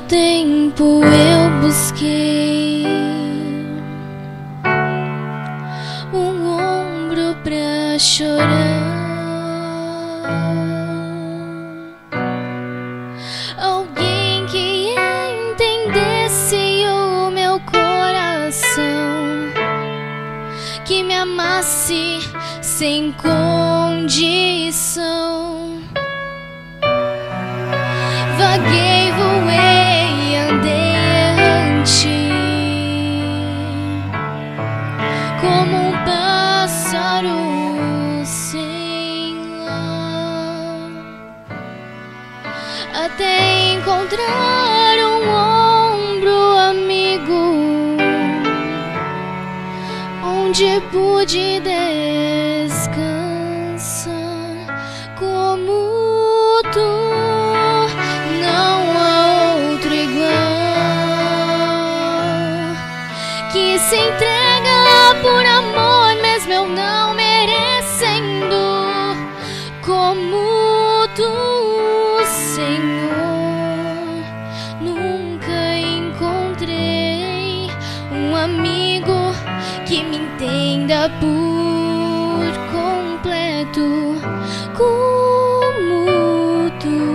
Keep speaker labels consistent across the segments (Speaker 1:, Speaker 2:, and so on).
Speaker 1: tempo eu busquei um ombro pra chorar, alguém que entendesse o meu coração, que me amasse sem condição. Vaguei, voei, andei errante, como um pássaro sem lar, até encontrar um ombro amigo, onde pude descansar como tu. Que se entrega por amor, mesmo eu não merecendo, como tu, Senhor. Nunca encontrei um amigo que me entenda por completo, como tu.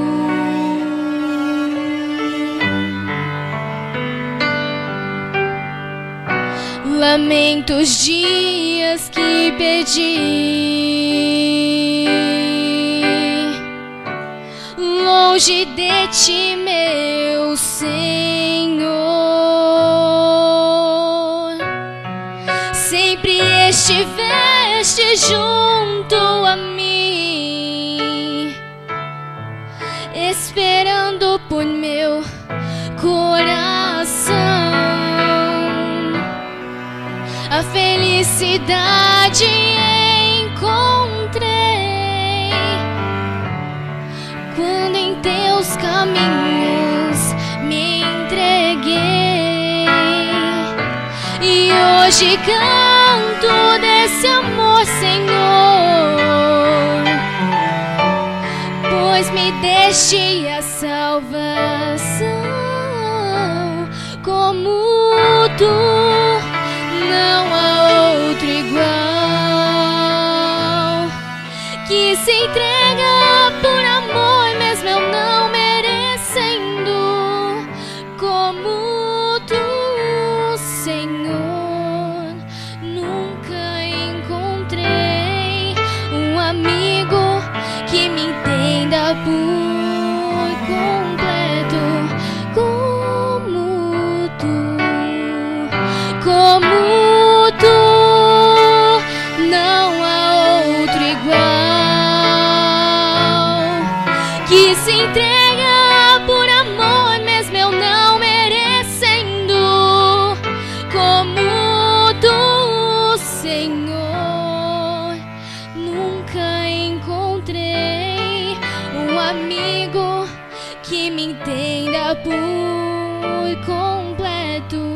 Speaker 1: Lamento os dias que perdi longe de ti, meu Senhor. Sempre estiveste junto a mim, esperando por meu coração. A felicidade encontrei quando em teus caminhos me entreguei. E hoje canto desse amor, Senhor, pois me deste a salvação como tu. Não há outro igual, que se entrega por amor, mesmo eu não merecendo, como tu, Senhor. Nunca encontrei um amigo que me entenda por completo, como tu, como tu. Não há outro igual, que se entrega por amor, mesmo eu não merecendo, como tu, Senhor. Nunca encontrei um amigo que me entenda por completo.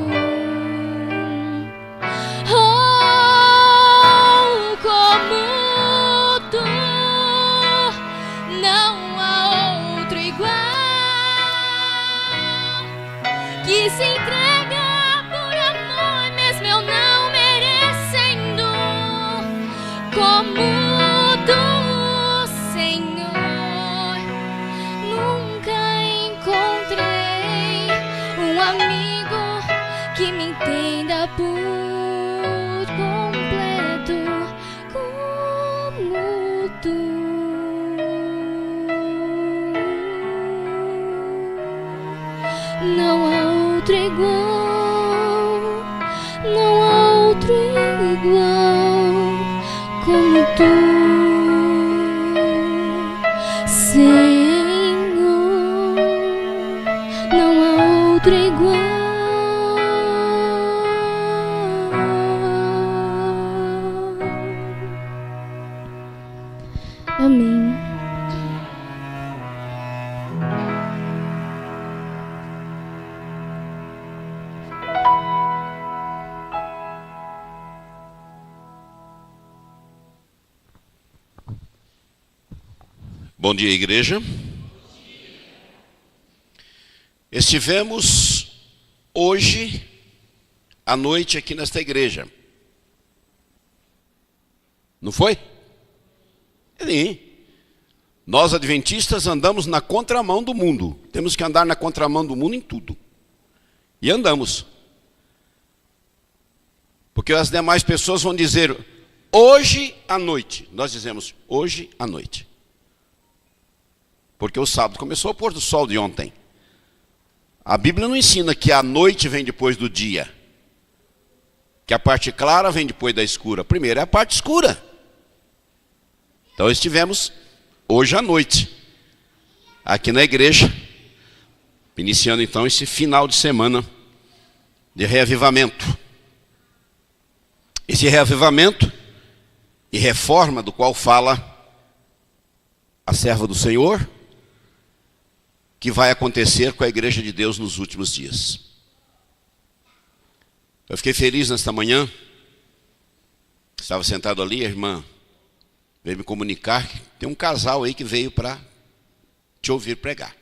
Speaker 1: Que se entrega por amor, mesmo eu não merecendo, como tu, Senhor. Nunca encontrei um amigo que me entenda por completo, como tu. Não há outro igual, não há outro igual, como tu, Senhor. Não há outro igual. Amém.
Speaker 2: Bom dia, igreja. Estivemos hoje à noite aqui nesta igreja. Não foi? Sim. Nós adventistas andamos na contramão do mundo. Temos que andar na contramão do mundo em tudo. E andamos. Porque as demais pessoas vão dizer hoje à noite. Nós dizemos hoje à noite. Porque o sábado começou o pôr do sol de ontem. A Bíblia não ensina que a noite vem depois do dia. Que a parte clara vem depois da escura. Primeiro é a parte escura. Então estivemos hoje à noite aqui na igreja, iniciando então esse final de semana de reavivamento. Esse reavivamento e reforma do qual fala a serva do Senhor, que vai acontecer com a igreja de Deus nos últimos dias. Eu fiquei feliz nesta manhã, estava sentado ali, a irmã veio me comunicar que tem um casal aí que veio para te ouvir pregar.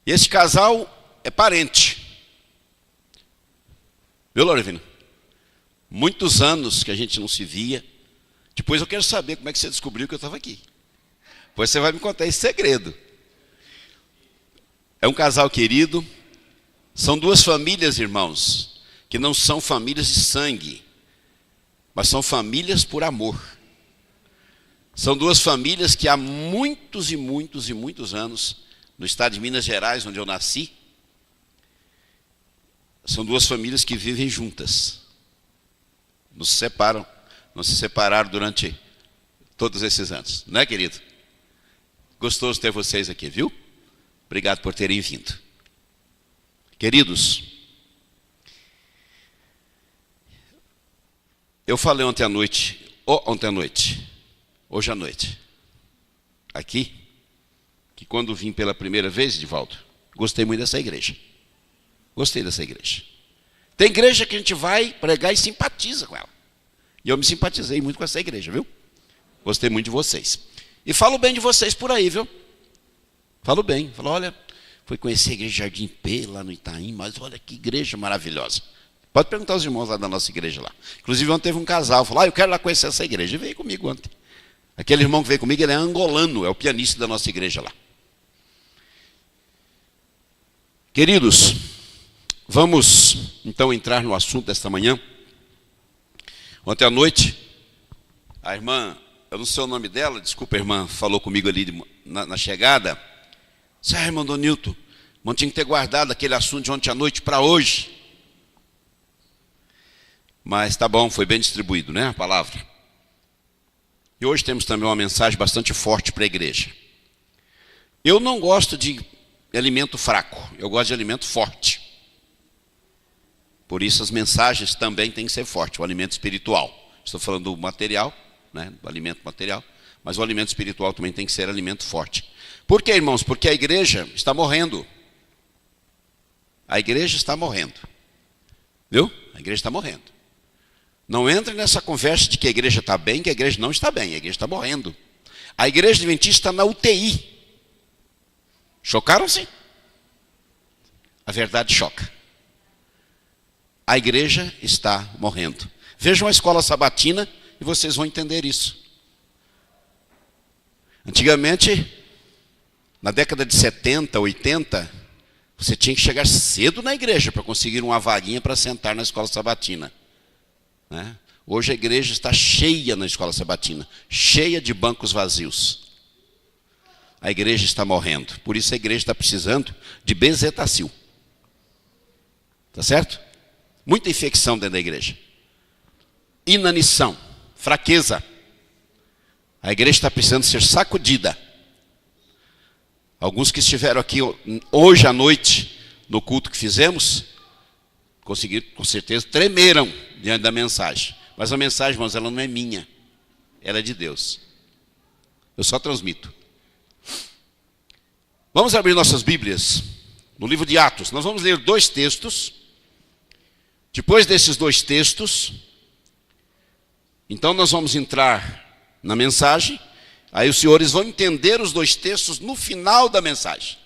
Speaker 2: E esse casal é parente. Viu, Lorevina? Muitos anos que a gente não se via. Depois eu quero saber como é que você descobriu que eu estava aqui. Depois você vai me contar esse segredo. É um casal querido. São duas famílias, irmãos, que não são famílias de sangue, mas são famílias por amor. São duas famílias que há muitos e muitos e muitos anos, no estado de Minas Gerais, onde eu nasci, são duas famílias que vivem juntas. Não se separaram durante todos esses anos. Não é, querido? Gostoso ter vocês aqui, viu? Obrigado por terem vindo. Queridos, eu falei ontem à noite, hoje à noite, aqui, que quando vim pela primeira vez, Edivaldo, gostei muito dessa igreja. Gostei dessa igreja. Tem igreja que a gente vai pregar e simpatiza com ela. E eu me simpatizei muito com essa igreja, viu? Gostei muito de vocês. E falo bem de vocês por aí, viu? Falo bem. Falo, olha, fui conhecer a igreja Jardim P, lá no Itaim, mas olha que igreja maravilhosa. Pode perguntar aos irmãos lá da nossa igreja lá. Inclusive ontem teve um casal, falou, eu quero lá conhecer essa igreja. E veio comigo ontem. Aquele irmão que veio comigo, ele é angolano, é o pianista da nossa igreja lá. Queridos, vamos então entrar no assunto desta manhã. Ontem à noite, a irmã, eu não sei o nome dela, desculpa, a irmã falou comigo ali na chegada. Disse, irmão Donilton, não tinha que ter guardado aquele assunto de ontem à noite para hoje. Mas tá bom, foi bem distribuído, né, a palavra. E hoje temos também uma mensagem bastante forte para a igreja. Eu não gosto de alimento fraco, eu gosto de alimento forte. Por isso as mensagens também têm que ser fortes, o alimento espiritual. Estou falando do material, né, do alimento material, mas o alimento espiritual também tem que ser alimento forte. Por quê, irmãos? Porque a igreja está morrendo. A igreja está morrendo. Viu? A igreja está morrendo. Não entre nessa conversa de que a igreja está bem, que a igreja não está bem, a igreja está morrendo. A igreja adventista está na UTI. Chocaram-se? A verdade choca. A igreja está morrendo. Vejam a escola sabatina e vocês vão entender isso. Antigamente, na década de 70, 80, você tinha que chegar cedo na igreja para conseguir uma vaguinha para sentar na escola sabatina. Né? Hoje a igreja está cheia na escola sabatina, cheia de bancos vazios. A igreja está morrendo, por isso a igreja está precisando de bezetacil. Tá certo? Muita infecção dentro da igreja. Inanição, fraqueza. A igreja está precisando ser sacudida. Alguns que estiveram aqui hoje à noite, no culto que fizemos, conseguiram, com certeza, tremeram diante da mensagem. Mas a mensagem, irmãos, ela não é minha. Ela é de Deus. Eu só transmito. Vamos abrir nossas Bíblias no livro de Atos. Nós vamos ler 2 textos. Depois desses 2 textos, então nós vamos entrar na mensagem. Aí os senhores vão entender os 2 textos no final da mensagem.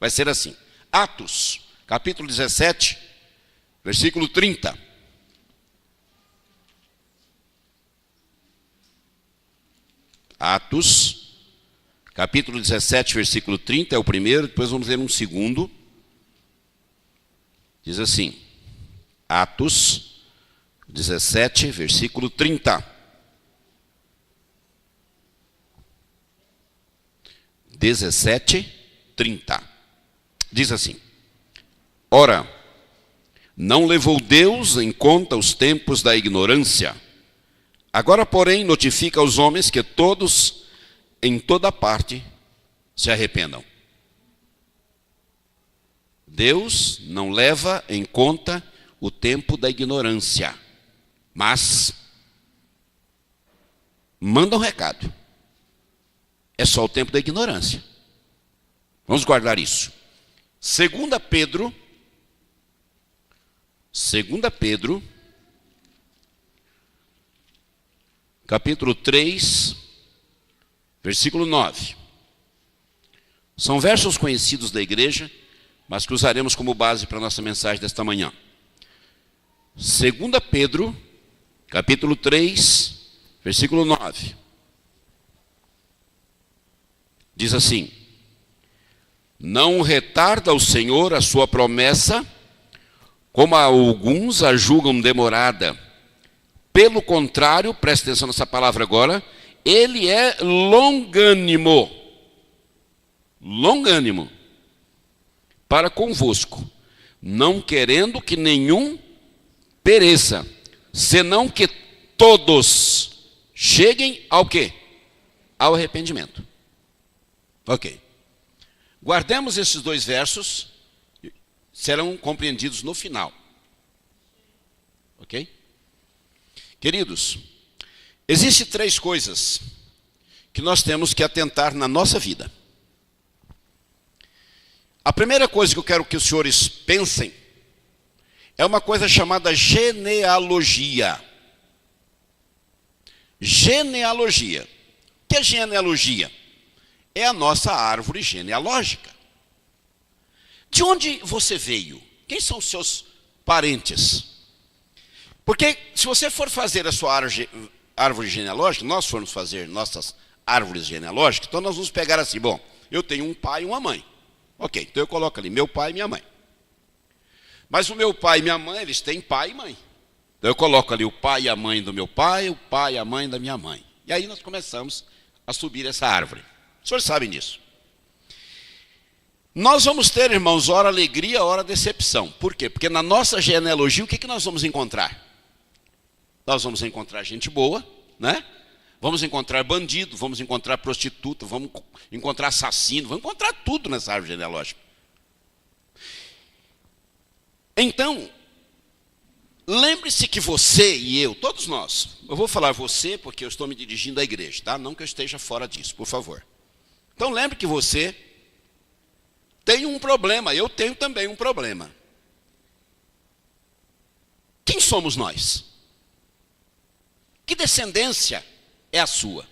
Speaker 2: Vai ser assim. Atos, capítulo 17, versículo 30. Atos, capítulo 17, versículo 30, é o primeiro, depois vamos ler um segundo. Diz assim, Atos 17, versículo 30. 17, 30. Diz assim, ora, não levou Deus em conta os tempos da ignorância. Agora, porém, notifica aos homens que todos, em toda parte, se arrependam. Deus não leva em conta o tempo da ignorância, mas manda um recado. É só o tempo da ignorância. Vamos guardar isso. 2 Pedro, capítulo 3, versículo 9. São versos conhecidos da igreja, mas que usaremos como base para a nossa mensagem desta manhã. 2 Pedro, capítulo 3, versículo 9. Diz assim, não retarda o Senhor a sua promessa, como alguns a julgam demorada. Pelo contrário, preste atenção nessa palavra agora, ele é longânimo. Longânimo. Para convosco, não querendo que nenhum pereça, senão que todos cheguem ao quê? Ao arrependimento. Ok. Guardemos esses dois versos, serão compreendidos no final. Ok? Queridos, existem três coisas que nós temos que atentar na nossa vida. A primeira coisa que eu quero que os senhores pensem é uma coisa chamada genealogia. Genealogia. O que é genealogia? É a nossa árvore genealógica. De onde você veio? Quem são os seus parentes? Porque se você for fazer a sua árvore genealógica, nós formos fazer nossas árvores genealógicas, então nós vamos pegar assim, bom, eu tenho um pai e uma mãe. Ok, então eu coloco ali meu pai e minha mãe. Mas o meu pai e minha mãe, eles têm pai e mãe. Então eu coloco ali o pai e a mãe do meu pai, o pai e a mãe da minha mãe. E aí nós começamos a subir essa árvore. Os senhores sabem disso. Nós vamos ter, irmãos, hora alegria, hora decepção. Por quê? Porque na nossa genealogia, o que nós vamos encontrar? Nós vamos encontrar gente boa, né? Vamos encontrar bandido, vamos encontrar prostituta, vamos encontrar assassino, vamos encontrar tudo nessa árvore genealógica. Então, lembre-se que você e eu, todos nós, eu vou falar você porque eu estou me dirigindo à igreja, tá? Não que eu esteja fora disso, por favor. Então lembre que você tem um problema, eu tenho também um problema. Quem somos nós? Que descendência é a sua?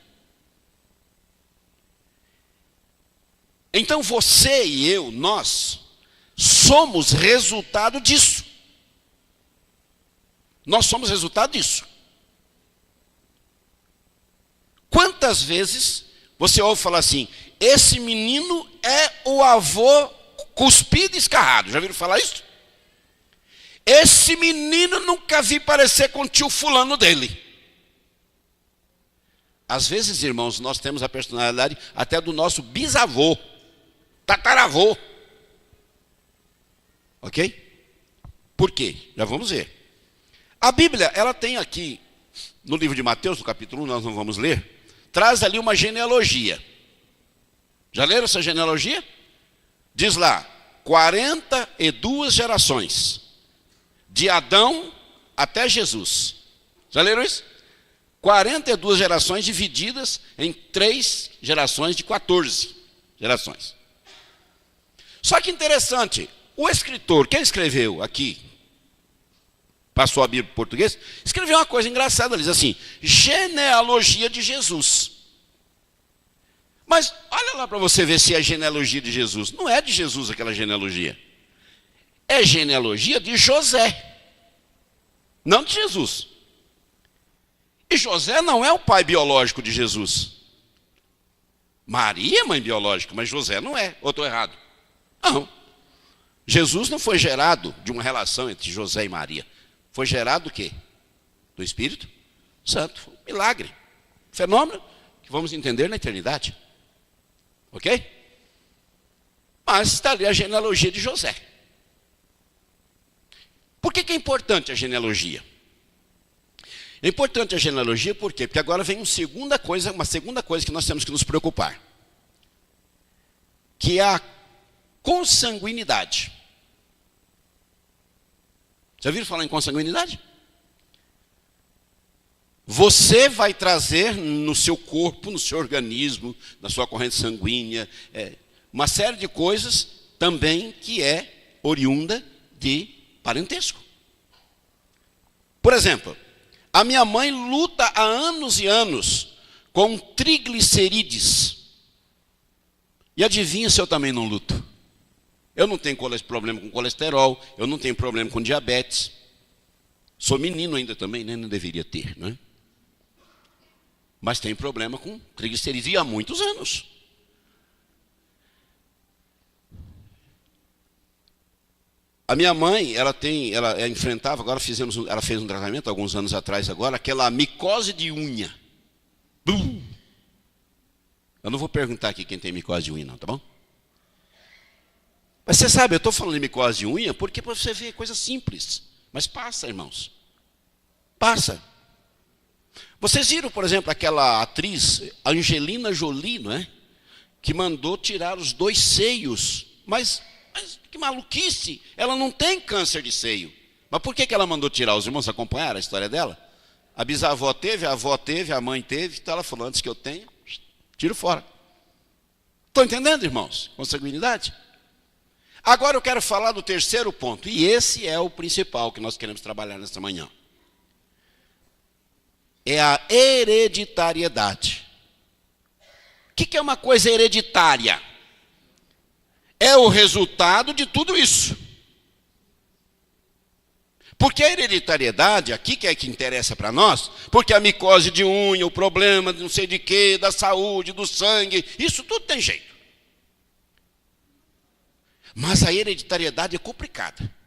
Speaker 2: Então você e eu, nós, somos resultado disso. Nós somos resultado disso. Quantas vezes você ouve falar assim, esse menino é o avô cuspido e escarrado. Já viram falar isso? Esse menino nunca vi parecer com o tio fulano dele. Às vezes, irmãos, nós temos a personalidade até do nosso bisavô, tataravô. Ok? Por quê? Já vamos ver. A Bíblia, ela tem aqui, no livro de Mateus, no capítulo 1, nós não vamos ler, traz ali uma genealogia. Já leram essa genealogia? Diz lá, 42 gerações, de Adão até Jesus. Já leram isso? 42 gerações divididas em 3 gerações de 14 gerações. Só que interessante, o escritor, quem escreveu aqui, passou a Bíblia para o português, escreveu uma coisa engraçada, ele diz assim, genealogia de Jesus. Mas olha lá para você ver se é genealogia de Jesus. Não é de Jesus aquela genealogia. É genealogia de José, não de Jesus. E José não é o pai biológico de Jesus. Maria é mãe biológica, mas José não é. Ou estou errado? Não. Jesus não foi gerado de uma relação entre José e Maria. Foi gerado do quê? Do Espírito Santo. Foi um milagre. Fenômeno que vamos entender na eternidade. Ok? Mas está ali a genealogia de José. Por que é importante a genealogia? É importante a genealogia por quê? Porque agora vem uma segunda coisa que nós temos que nos preocupar. Que é a consanguinidade. Já ouviram falar em consanguinidade? Você vai trazer no seu corpo, no seu organismo, na sua corrente sanguínea, uma série de coisas também que é oriunda de parentesco. Por exemplo, a minha mãe luta há anos e anos com triglicerídeos. E adivinha se eu também não luto? Eu não tenho problema com colesterol, eu não tenho problema com diabetes. Sou menino ainda também, né? Não deveria ter, não é? Mas tenho problema com triglicerídeos e há muitos anos. A minha mãe, ela enfrentava, ela fez um tratamento alguns anos atrás agora, aquela micose de unha. Bum! Eu não vou perguntar aqui quem tem micose de unha não, tá bom? Mas você sabe, eu estou falando de micose de unha porque para você ver coisa simples. Mas passa, irmãos. Passa. Vocês viram, por exemplo, aquela atriz Angelina Jolie, não é? Que mandou tirar os 2 seios. Mas que maluquice, ela não tem câncer de seio. Mas por que ela mandou tirar? Os irmãos acompanharam a história dela? A bisavó teve, a avó teve, a mãe teve, então ela falou, antes que eu tenha, tiro fora. Estão entendendo, irmãos? Consanguinidade. Agora eu quero falar do terceiro ponto, e esse é o principal que nós queremos trabalhar nesta manhã. É a hereditariedade. O que é uma coisa hereditária? É o resultado de tudo isso. Porque a hereditariedade, aqui que é que interessa para nós, porque a micose de unha, o problema de não sei de quê, da saúde, do sangue, isso tudo tem jeito. Mas a hereditariedade é complicada.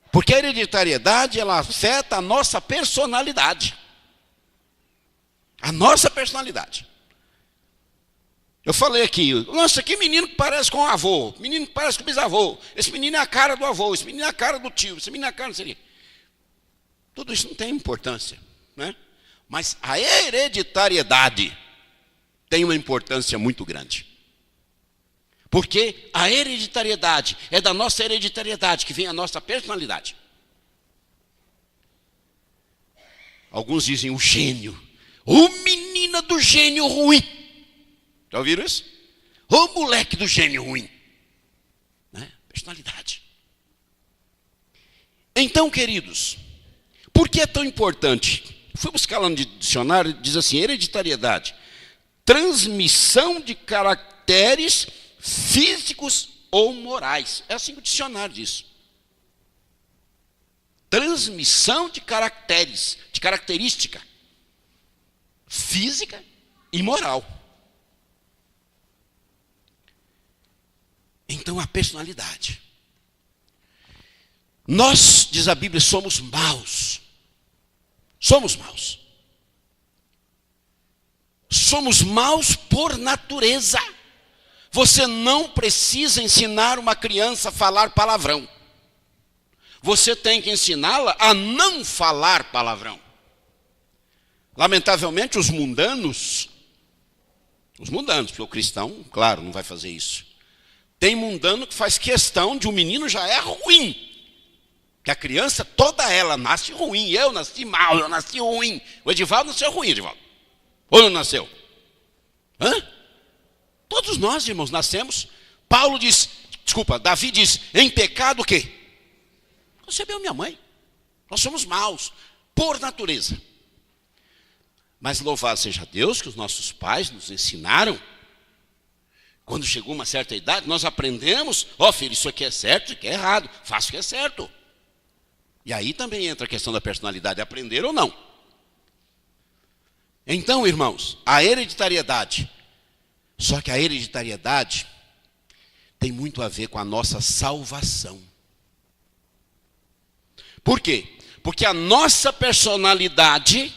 Speaker 2: Porque a hereditariedade, ela afeta a nossa personalidade. A nossa personalidade. Eu falei aqui, nossa, que menino que parece com o avô, menino que parece com o bisavô, esse menino é a cara do avô, esse menino é a cara do tio, esse menino é a cara, não sei o quê. Tudo isso não tem importância, né? Mas a hereditariedade tem uma importância muito grande. Porque a hereditariedade é da nossa hereditariedade que vem a nossa personalidade. Alguns dizem o gênio. Ô menina do gênio ruim. Já ouviram isso? Ô moleque do gênio ruim. Né? Personalidade. Então, queridos, por que é tão importante? Fui buscar lá no dicionário, diz assim, hereditariedade. Transmissão de caracteres físicos ou morais. É assim que o dicionário diz. Transmissão de caracteres, de característica física e moral. Então, a personalidade. Nós, diz a Bíblia, somos maus. Somos maus. Somos maus por natureza. Você não precisa ensinar uma criança a falar palavrão. Você tem que ensiná-la a não falar palavrão. Lamentavelmente, os mundanos, porque o cristão, claro, não vai fazer isso. Tem mundano que faz questão de um menino já é ruim. Que a criança, toda ela, nasce ruim. Eu nasci mal, eu nasci ruim. O Edivaldo nasceu ruim, Edivaldo. Ou não nasceu? Hã? Todos nós, irmãos, nascemos. Davi diz, em pecado o quê? Concebeu minha mãe. Nós somos maus, por natureza. Mas louvado seja Deus que os nossos pais nos ensinaram. Quando chegou uma certa idade, nós aprendemos, filho, isso aqui é certo, isso aqui é errado, faça o que é certo. E aí também entra a questão da personalidade, aprender ou não. Então, irmãos, a hereditariedade, só que a hereditariedade tem muito a ver com a nossa salvação. Por quê? Porque a nossa personalidade,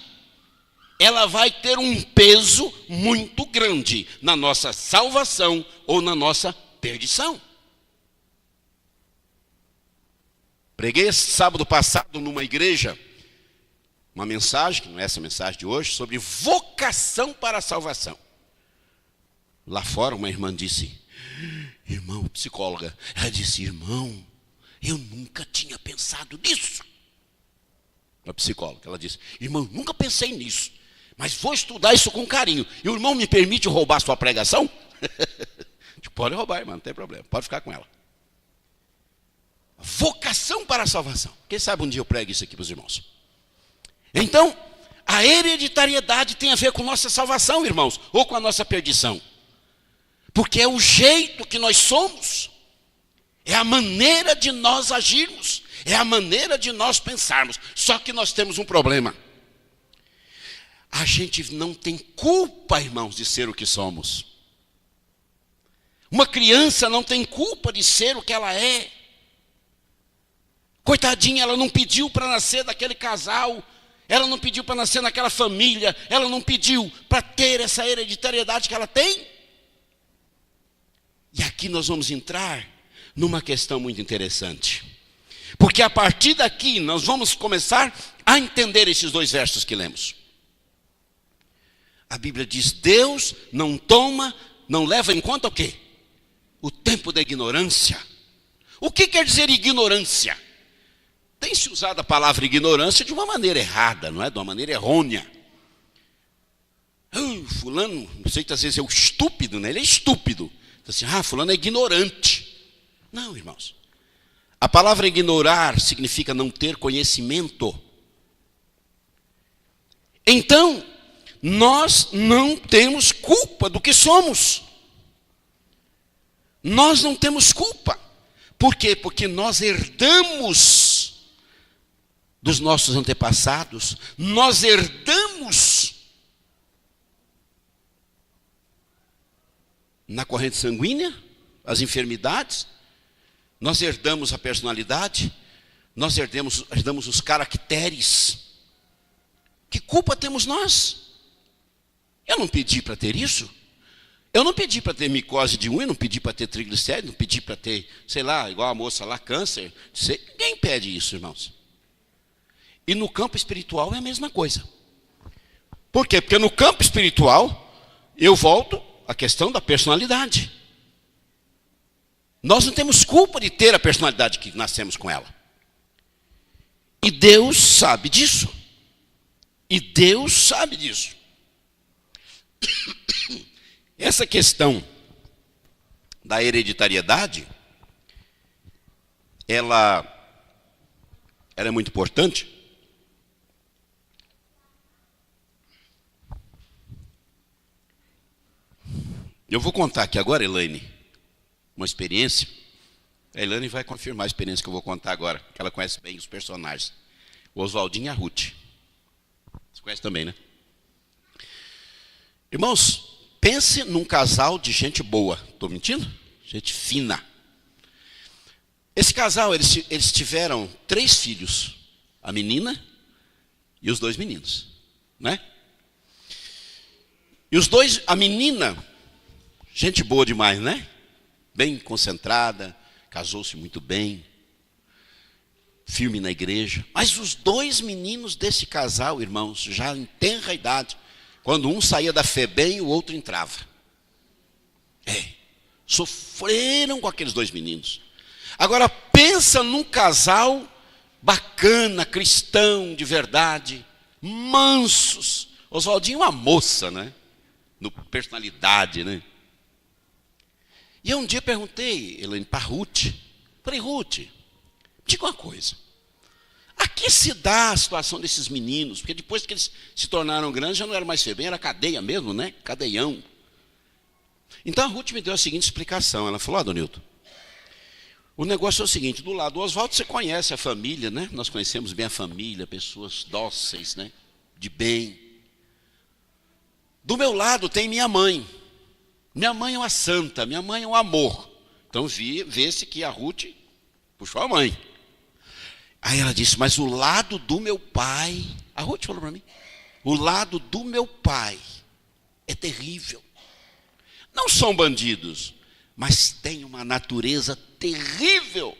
Speaker 2: ela vai ter um peso muito grande na nossa salvação ou na nossa perdição. Preguei sábado passado numa igreja, uma mensagem, que não é essa mensagem de hoje, sobre vocação para a salvação. Lá fora uma irmã disse, irmão, psicóloga, ela disse, irmão, eu nunca tinha pensado nisso. Uma psicóloga, ela disse, irmão, nunca pensei nisso, mas vou estudar isso com carinho. E o irmão me permite roubar sua pregação? Pode roubar, irmão, não tem problema, pode ficar com ela. Vocação para a salvação. Quem sabe um dia eu prego isso aqui para os irmãos. Então, a hereditariedade tem a ver com nossa salvação, irmãos, ou com a nossa perdição. Porque é o jeito que nós somos, é a maneira de nós agirmos, é a maneira de nós pensarmos. Só que nós temos um problema. A gente não tem culpa, irmãos, de ser o que somos. Uma criança não tem culpa de ser o que ela é. Coitadinha, ela não pediu para nascer daquele casal, ela não pediu para nascer naquela família, ela não pediu para ter essa hereditariedade que ela tem. E aqui nós vamos entrar numa questão muito interessante. Porque a partir daqui nós vamos começar a entender esses dois versos que lemos. A Bíblia diz, Deus não leva em conta o quê? O tempo da ignorância. O que quer dizer ignorância? Tem-se usado a palavra ignorância de uma maneira errada, não é? De uma maneira errônea. Fulano, não sei, às vezes é o estúpido, né? Ele é estúpido. Assim, fulano é ignorante. Não, irmãos. A palavra ignorar significa não ter conhecimento. Então, nós não temos culpa do que somos. Nós não temos culpa. Por quê? Porque nós herdamos dos nossos antepassados, nós herdamos na corrente sanguínea as enfermidades, nós herdamos a personalidade, nós herdamos os caracteres. Que culpa temos nós? Eu não pedi para ter isso. Eu não pedi para ter micose de unha, não pedi para ter triglicéridos, não pedi para ter, sei lá, igual a moça lá, câncer. Ninguém pede isso, irmãos. E no campo espiritual é a mesma coisa. Por quê? Porque no campo espiritual, eu volto à questão da personalidade. Nós não temos culpa de ter a personalidade que nascemos com ela. E Deus sabe disso. E Deus sabe disso. Essa questão da hereditariedade, ela é muito importante. Eu vou contar aqui agora, Elaine, uma experiência. A Elaine vai confirmar a experiência que eu vou contar agora, que ela conhece bem os personagens. O Oswaldinho e a Ruth. Você conhece também, né? Irmãos, pense num casal de gente boa. Estou mentindo? Gente fina. Esse casal, eles tiveram 3 filhos. A menina e os 2 meninos. Né? E a menina, gente boa demais, né? Bem concentrada, casou-se muito bem, firme na igreja. Mas os 2 meninos desse casal, irmãos, já em tenra idade, quando um saía da FEBEM, o outro entrava. Sofreram com aqueles 2 meninos. Agora pensa num casal bacana, cristão, de verdade, mansos. Oswaldinho é uma moça, né? No personalidade, né? E eu um dia perguntei, Elaine, para Ruth. Falei, Ruth, me diga uma coisa. que se dá a situação desses meninos? Porque depois que eles se tornaram grandes, já não era mais FEBEM, era cadeia mesmo, né? Cadeião. Então a Ruth me deu a seguinte explicação. Ela falou, Adonilton, o negócio é o seguinte, do lado do Oswaldo você conhece a família, né? Nós conhecemos bem a família, pessoas dóceis, né? De bem. Do meu lado tem minha mãe. Minha mãe é uma santa, minha mãe é um amor. Então vê-se que a Ruth puxou a mãe. Aí ela disse, mas o lado do meu pai, a Ruth falou para mim, o lado do meu pai é terrível. Não são bandidos, mas tem uma natureza terrível.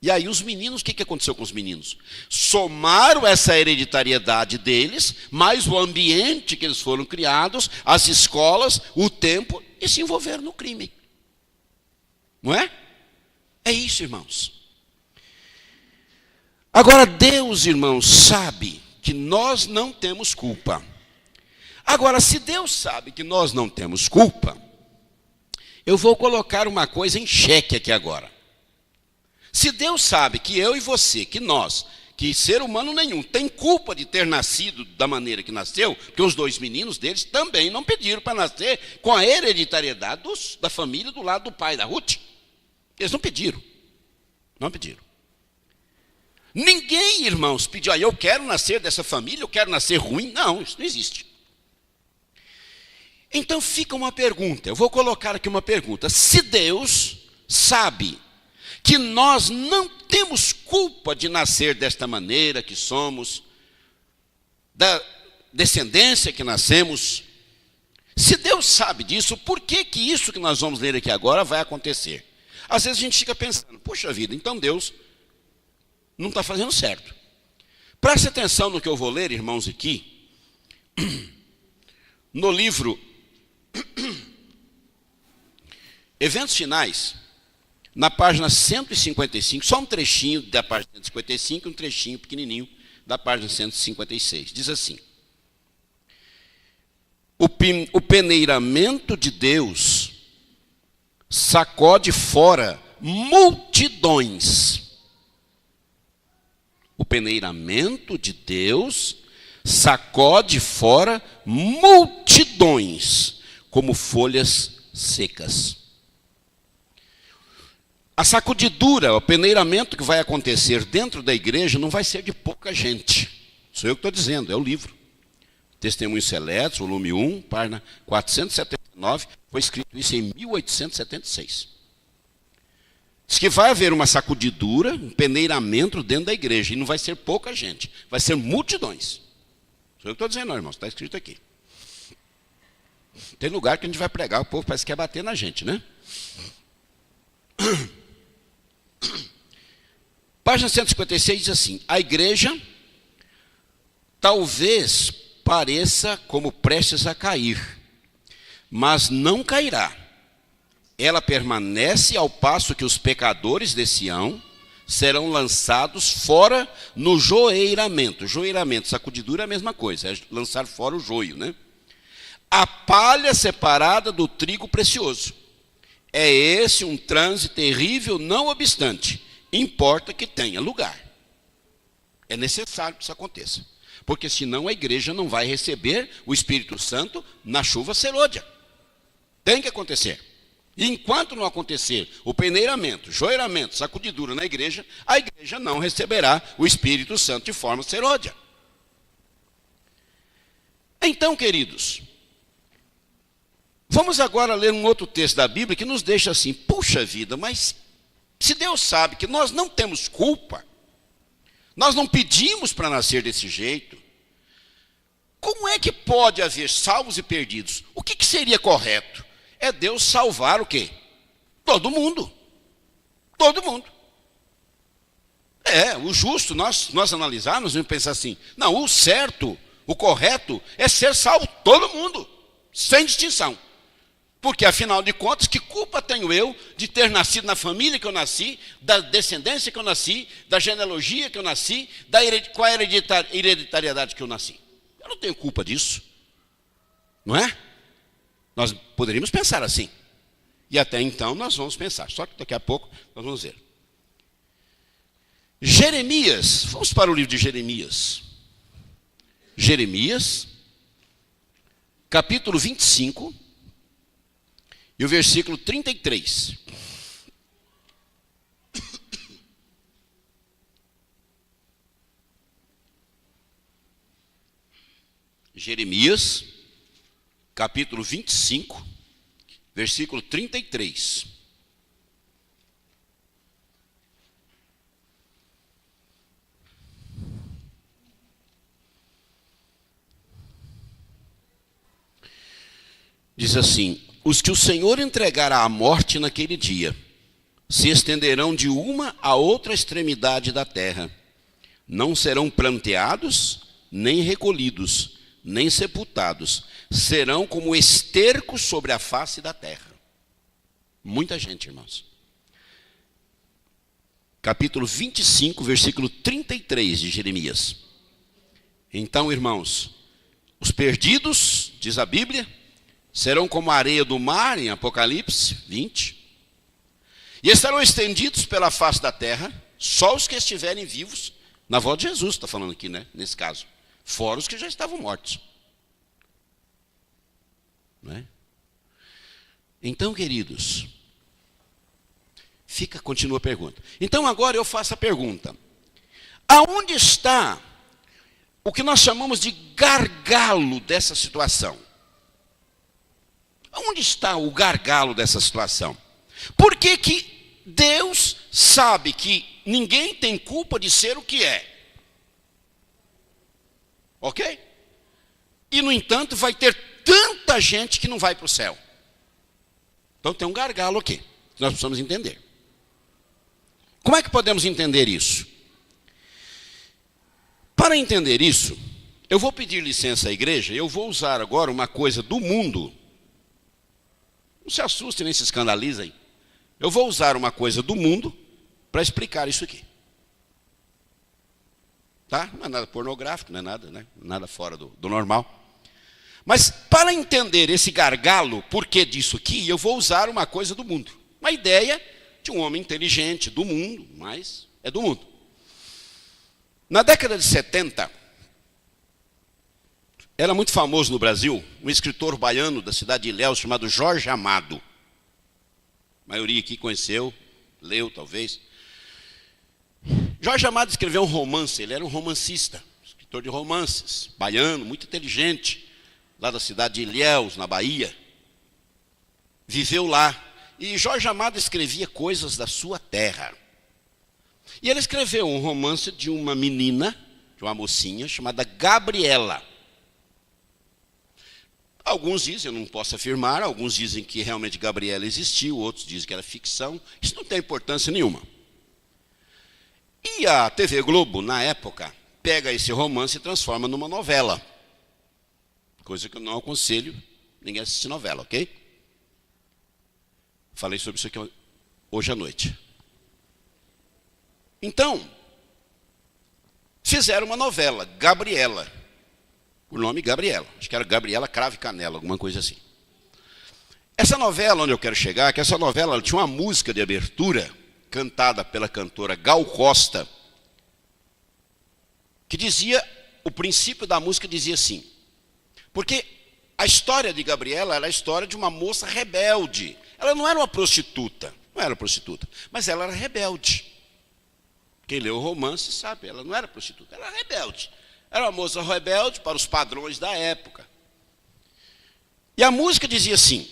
Speaker 2: E aí os meninos, o que aconteceu com os meninos? Somaram essa hereditariedade deles, mais o ambiente que eles foram criados, as escolas, o tempo, e se envolveram no crime. Não é? É isso, irmãos. Agora, Deus, irmãos, sabe que nós não temos culpa. Agora, se Deus sabe que nós não temos culpa, eu vou colocar uma coisa em xeque aqui agora. Se Deus sabe que eu e você, que nós, que ser humano nenhum, tem culpa de ter nascido da maneira que nasceu, porque os dois meninos deles também não pediram para nascer com a hereditariedade da família do lado do pai da Ruth. Eles não pediram. Não pediram. Ninguém, irmãos, pediu, eu quero nascer dessa família, eu quero nascer ruim. Não, isso não existe. Então fica uma pergunta, eu vou colocar aqui uma pergunta. Se Deus sabe que nós não temos culpa de nascer desta maneira que somos, da descendência que nascemos, se Deus sabe disso, por que isso que nós vamos ler aqui agora vai acontecer? Às vezes a gente fica pensando, puxa vida, então Deus não está fazendo certo. Preste atenção no que eu vou ler, irmãos, aqui, no livro Eventos Finais, na página 155, só um trechinho da página 155, um trechinho pequenininho da página 156. Diz assim, o peneiramento de Deus sacode fora multidões. O peneiramento de Deus sacode fora multidões, como folhas secas. A sacudidura, o peneiramento que vai acontecer dentro da igreja não vai ser de pouca gente. Sou eu que estou dizendo, é o livro. Testemunhos Seletos, volume 1, página 479, foi escrito isso em 1876. Diz que vai haver uma sacudidura, um peneiramento dentro da igreja, e não vai ser pouca gente, vai ser multidões. Sou eu que estou dizendo, não, irmãos, está escrito aqui. Tem lugar que a gente vai pregar, o povo parece que quer bater na gente, né? Página 156 diz assim, a igreja talvez pareça como prestes a cair, mas não cairá. Ela permanece ao passo que os pecadores de Sião serão lançados fora no joeiramento. Joeiramento, sacudidura é a mesma coisa, é lançar fora o joio, né? A palha separada do trigo precioso. É esse um transe terrível, não obstante, importa que tenha lugar. É necessário que isso aconteça, porque senão a igreja não vai receber o Espírito Santo na chuva serôdia. Tem que acontecer. E enquanto não acontecer o peneiramento, joeiramento, sacudidura na igreja, a igreja não receberá o Espírito Santo de forma serôdia. Então, queridos, vamos agora ler um outro texto da Bíblia que nos deixa assim, puxa vida, mas se Deus sabe que nós não temos culpa, nós não pedimos para nascer desse jeito, como é que pode haver salvos e perdidos? O que seria correto? É Deus salvar o quê? Todo mundo. Todo mundo. O justo, nós analisarmos e pensar assim, não, o certo, o correto é ser salvo todo mundo, sem distinção. Porque, afinal de contas, que culpa tenho eu de ter nascido na família que eu nasci, da descendência que eu nasci, da genealogia que eu nasci, com a hereditariedade que eu nasci? Eu não tenho culpa disso. Não é? Nós poderíamos pensar assim. E até então nós vamos pensar. Só que daqui a pouco nós vamos ver. Jeremias, vamos para o livro de Jeremias. Jeremias, capítulo 25, e o versículo 33. Jeremias, capítulo 25, versículo 33. Diz assim: os que o Senhor entregará à morte naquele dia se estenderão de uma a outra extremidade da terra. Não serão planteados, nem recolhidos, nem sepultados. Serão como esterco sobre a face da terra. Muita gente, irmãos. Capítulo 25, versículo 33 de Jeremias. Então, irmãos, os perdidos, diz a Bíblia, serão como a areia do mar, em Apocalipse 20, e estarão estendidos pela face da terra, só os que estiverem vivos, na volta de Jesus, está falando aqui, né, nesse caso, fora os que já estavam mortos. Não é? Então, queridos, continua a pergunta. Então, agora eu faço a pergunta: aonde está o que nós chamamos de gargalo dessa situação? Onde está o gargalo dessa situação? Por que que Deus sabe que ninguém tem culpa de ser o que é? Ok? E, no entanto, vai ter tanta gente que não vai para o céu. Então tem um gargalo aqui, que nós precisamos entender. Como é que podemos entender isso? Para entender isso, eu vou pedir licença à igreja, eu vou usar agora uma coisa do mundo. Não se assustem, nem se escandalizem. Eu vou usar uma coisa do mundo para explicar isso aqui. Tá? Não é nada pornográfico, não é nada, né? Nada fora do normal. Mas para entender esse gargalo, por que disso aqui, eu vou usar uma coisa do mundo. Uma ideia de um homem inteligente do mundo, mas é do mundo. Na década de 70, era muito famoso no Brasil um escritor baiano da cidade de Ilhéus chamado Jorge Amado. A maioria aqui conheceu, leu talvez. Jorge Amado escreveu um romance, ele era um romancista, escritor de romances, baiano, muito inteligente, lá da cidade de Ilhéus, na Bahia. Viveu lá. E Jorge Amado escrevia coisas da sua terra. E ele escreveu um romance de uma menina, de uma mocinha, chamada Gabriela. Alguns dizem, eu não posso afirmar, alguns dizem que realmente Gabriela existiu, outros dizem que era ficção. Isso não tem importância nenhuma. E a TV Globo, na época, pega esse romance e transforma numa novela. Coisa que eu não aconselho ninguém assistir novela, ok? Falei sobre isso aqui hoje à noite. Então, fizeram uma novela, Gabriela. O nome Gabriela. Acho que era Gabriela Cravo e Canela, alguma coisa assim. Essa novela, onde eu quero chegar, que essa novela ela tinha uma música de abertura, cantada pela cantora Gal Costa, que dizia, o princípio da música dizia assim, porque a história de Gabriela era a história de uma moça rebelde. Ela não era uma prostituta, não era prostituta, mas ela era rebelde. Quem leu o romance sabe, ela não era prostituta, ela era rebelde. Era uma moça rebelde para os padrões da época. E a música dizia assim,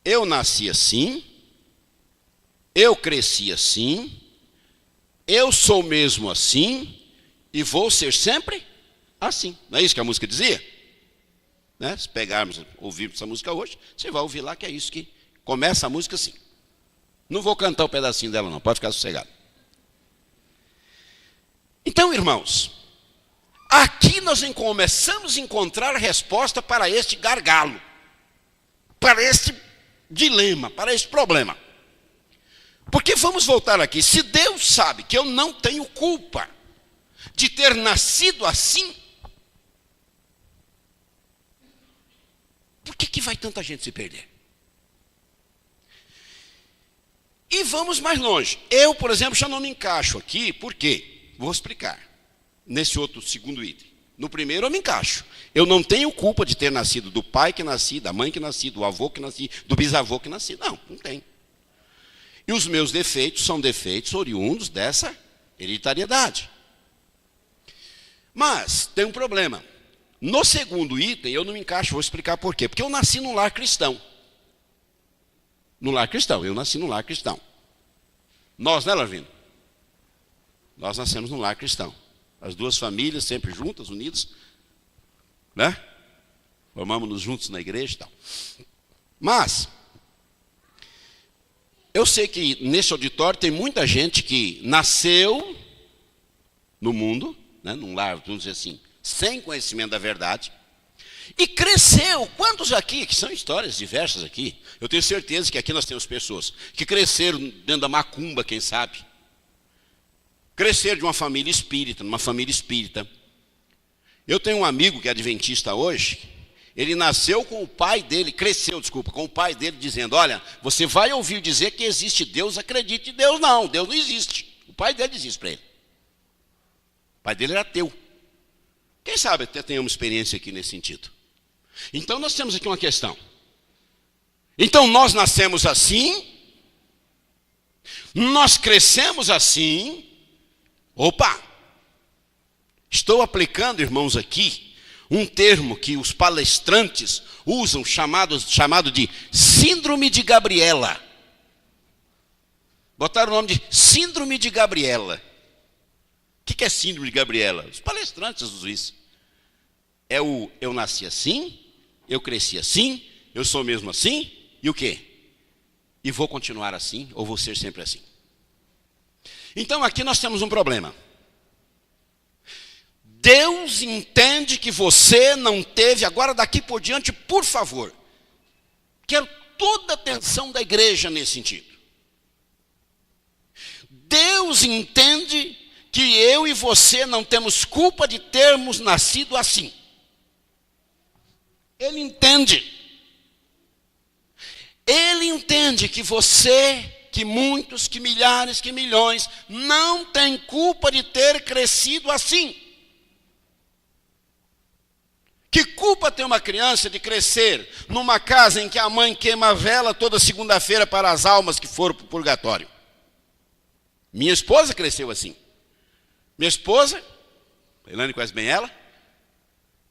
Speaker 2: eu nasci assim, eu cresci assim, eu sou mesmo assim, e vou ser sempre assim. Não é isso que a música dizia? Né? Se pegarmos, ouvirmos essa música hoje, você vai ouvir lá que é isso que começa a música assim. Não vou cantar um pedacinho dela não, pode ficar sossegado. Então, irmãos, aqui nós começamos a encontrar a resposta para este gargalo, para este dilema, para este problema. Porque vamos voltar aqui, se Deus sabe que eu não tenho culpa de ter nascido assim, por que vai tanta gente se perder? E vamos mais longe. Eu, por exemplo, já não me encaixo aqui, por quê? Vou explicar. Nesse outro segundo item. No primeiro eu me encaixo. Eu não tenho culpa de ter nascido do pai que nasci, da mãe que nasci, do avô que nasci, do bisavô que nasci. Não, não tem. E os meus defeitos são defeitos oriundos dessa hereditariedade. Mas tem um problema. No segundo item eu não me encaixo, vou explicar por quê. Porque eu nasci num lar cristão. No lar cristão, eu nasci num lar cristão. Nós, né, Larvino? Nós nascemos num lar cristão. As duas famílias sempre juntas, unidas, né? Formamos-nos juntos na igreja e tal. Mas, eu sei que nesse auditório tem muita gente que nasceu no mundo, né, num lar, vamos dizer assim, sem conhecimento da verdade, e cresceu. Quantos aqui, que são histórias diversas aqui, eu tenho certeza que aqui nós temos pessoas que cresceram dentro da macumba, quem sabe, cresceram de uma família espírita, numa família espírita. Eu tenho um amigo que é adventista hoje, ele nasceu com o pai dele, cresceu, desculpa, com o pai dele dizendo, olha, você vai ouvir dizer que existe Deus, acredite em Deus. Não, Deus não existe. O pai dele diz isso para ele. O pai dele era ateu. Quem sabe até tem uma experiência aqui nesse sentido. Então nós temos aqui uma questão. Então nós nascemos assim, nós crescemos assim. Opa! Estou aplicando, irmãos, aqui um termo que os palestrantes usam, chamado de síndrome de Gabriela. Botaram o nome de síndrome de Gabriela. O que é síndrome de Gabriela? Os palestrantes usam isso. É o eu nasci assim, eu cresci assim, eu sou mesmo assim, e o quê? E vou continuar assim, ou vou ser sempre assim. Então aqui nós temos um problema. Deus entende que você não teve, agora daqui por diante, por favor, quero toda a atenção da igreja nesse sentido. Deus entende que eu e você não temos culpa de termos nascido assim. Ele entende. Ele entende que você, que muitos, que milhares, que milhões, não tem culpa de ter crescido assim. Que culpa tem uma criança de crescer numa casa em que a mãe queima a vela toda segunda-feira para as almas que foram para o purgatório? Minha esposa cresceu assim. Minha esposa, a Elane conhece bem ela,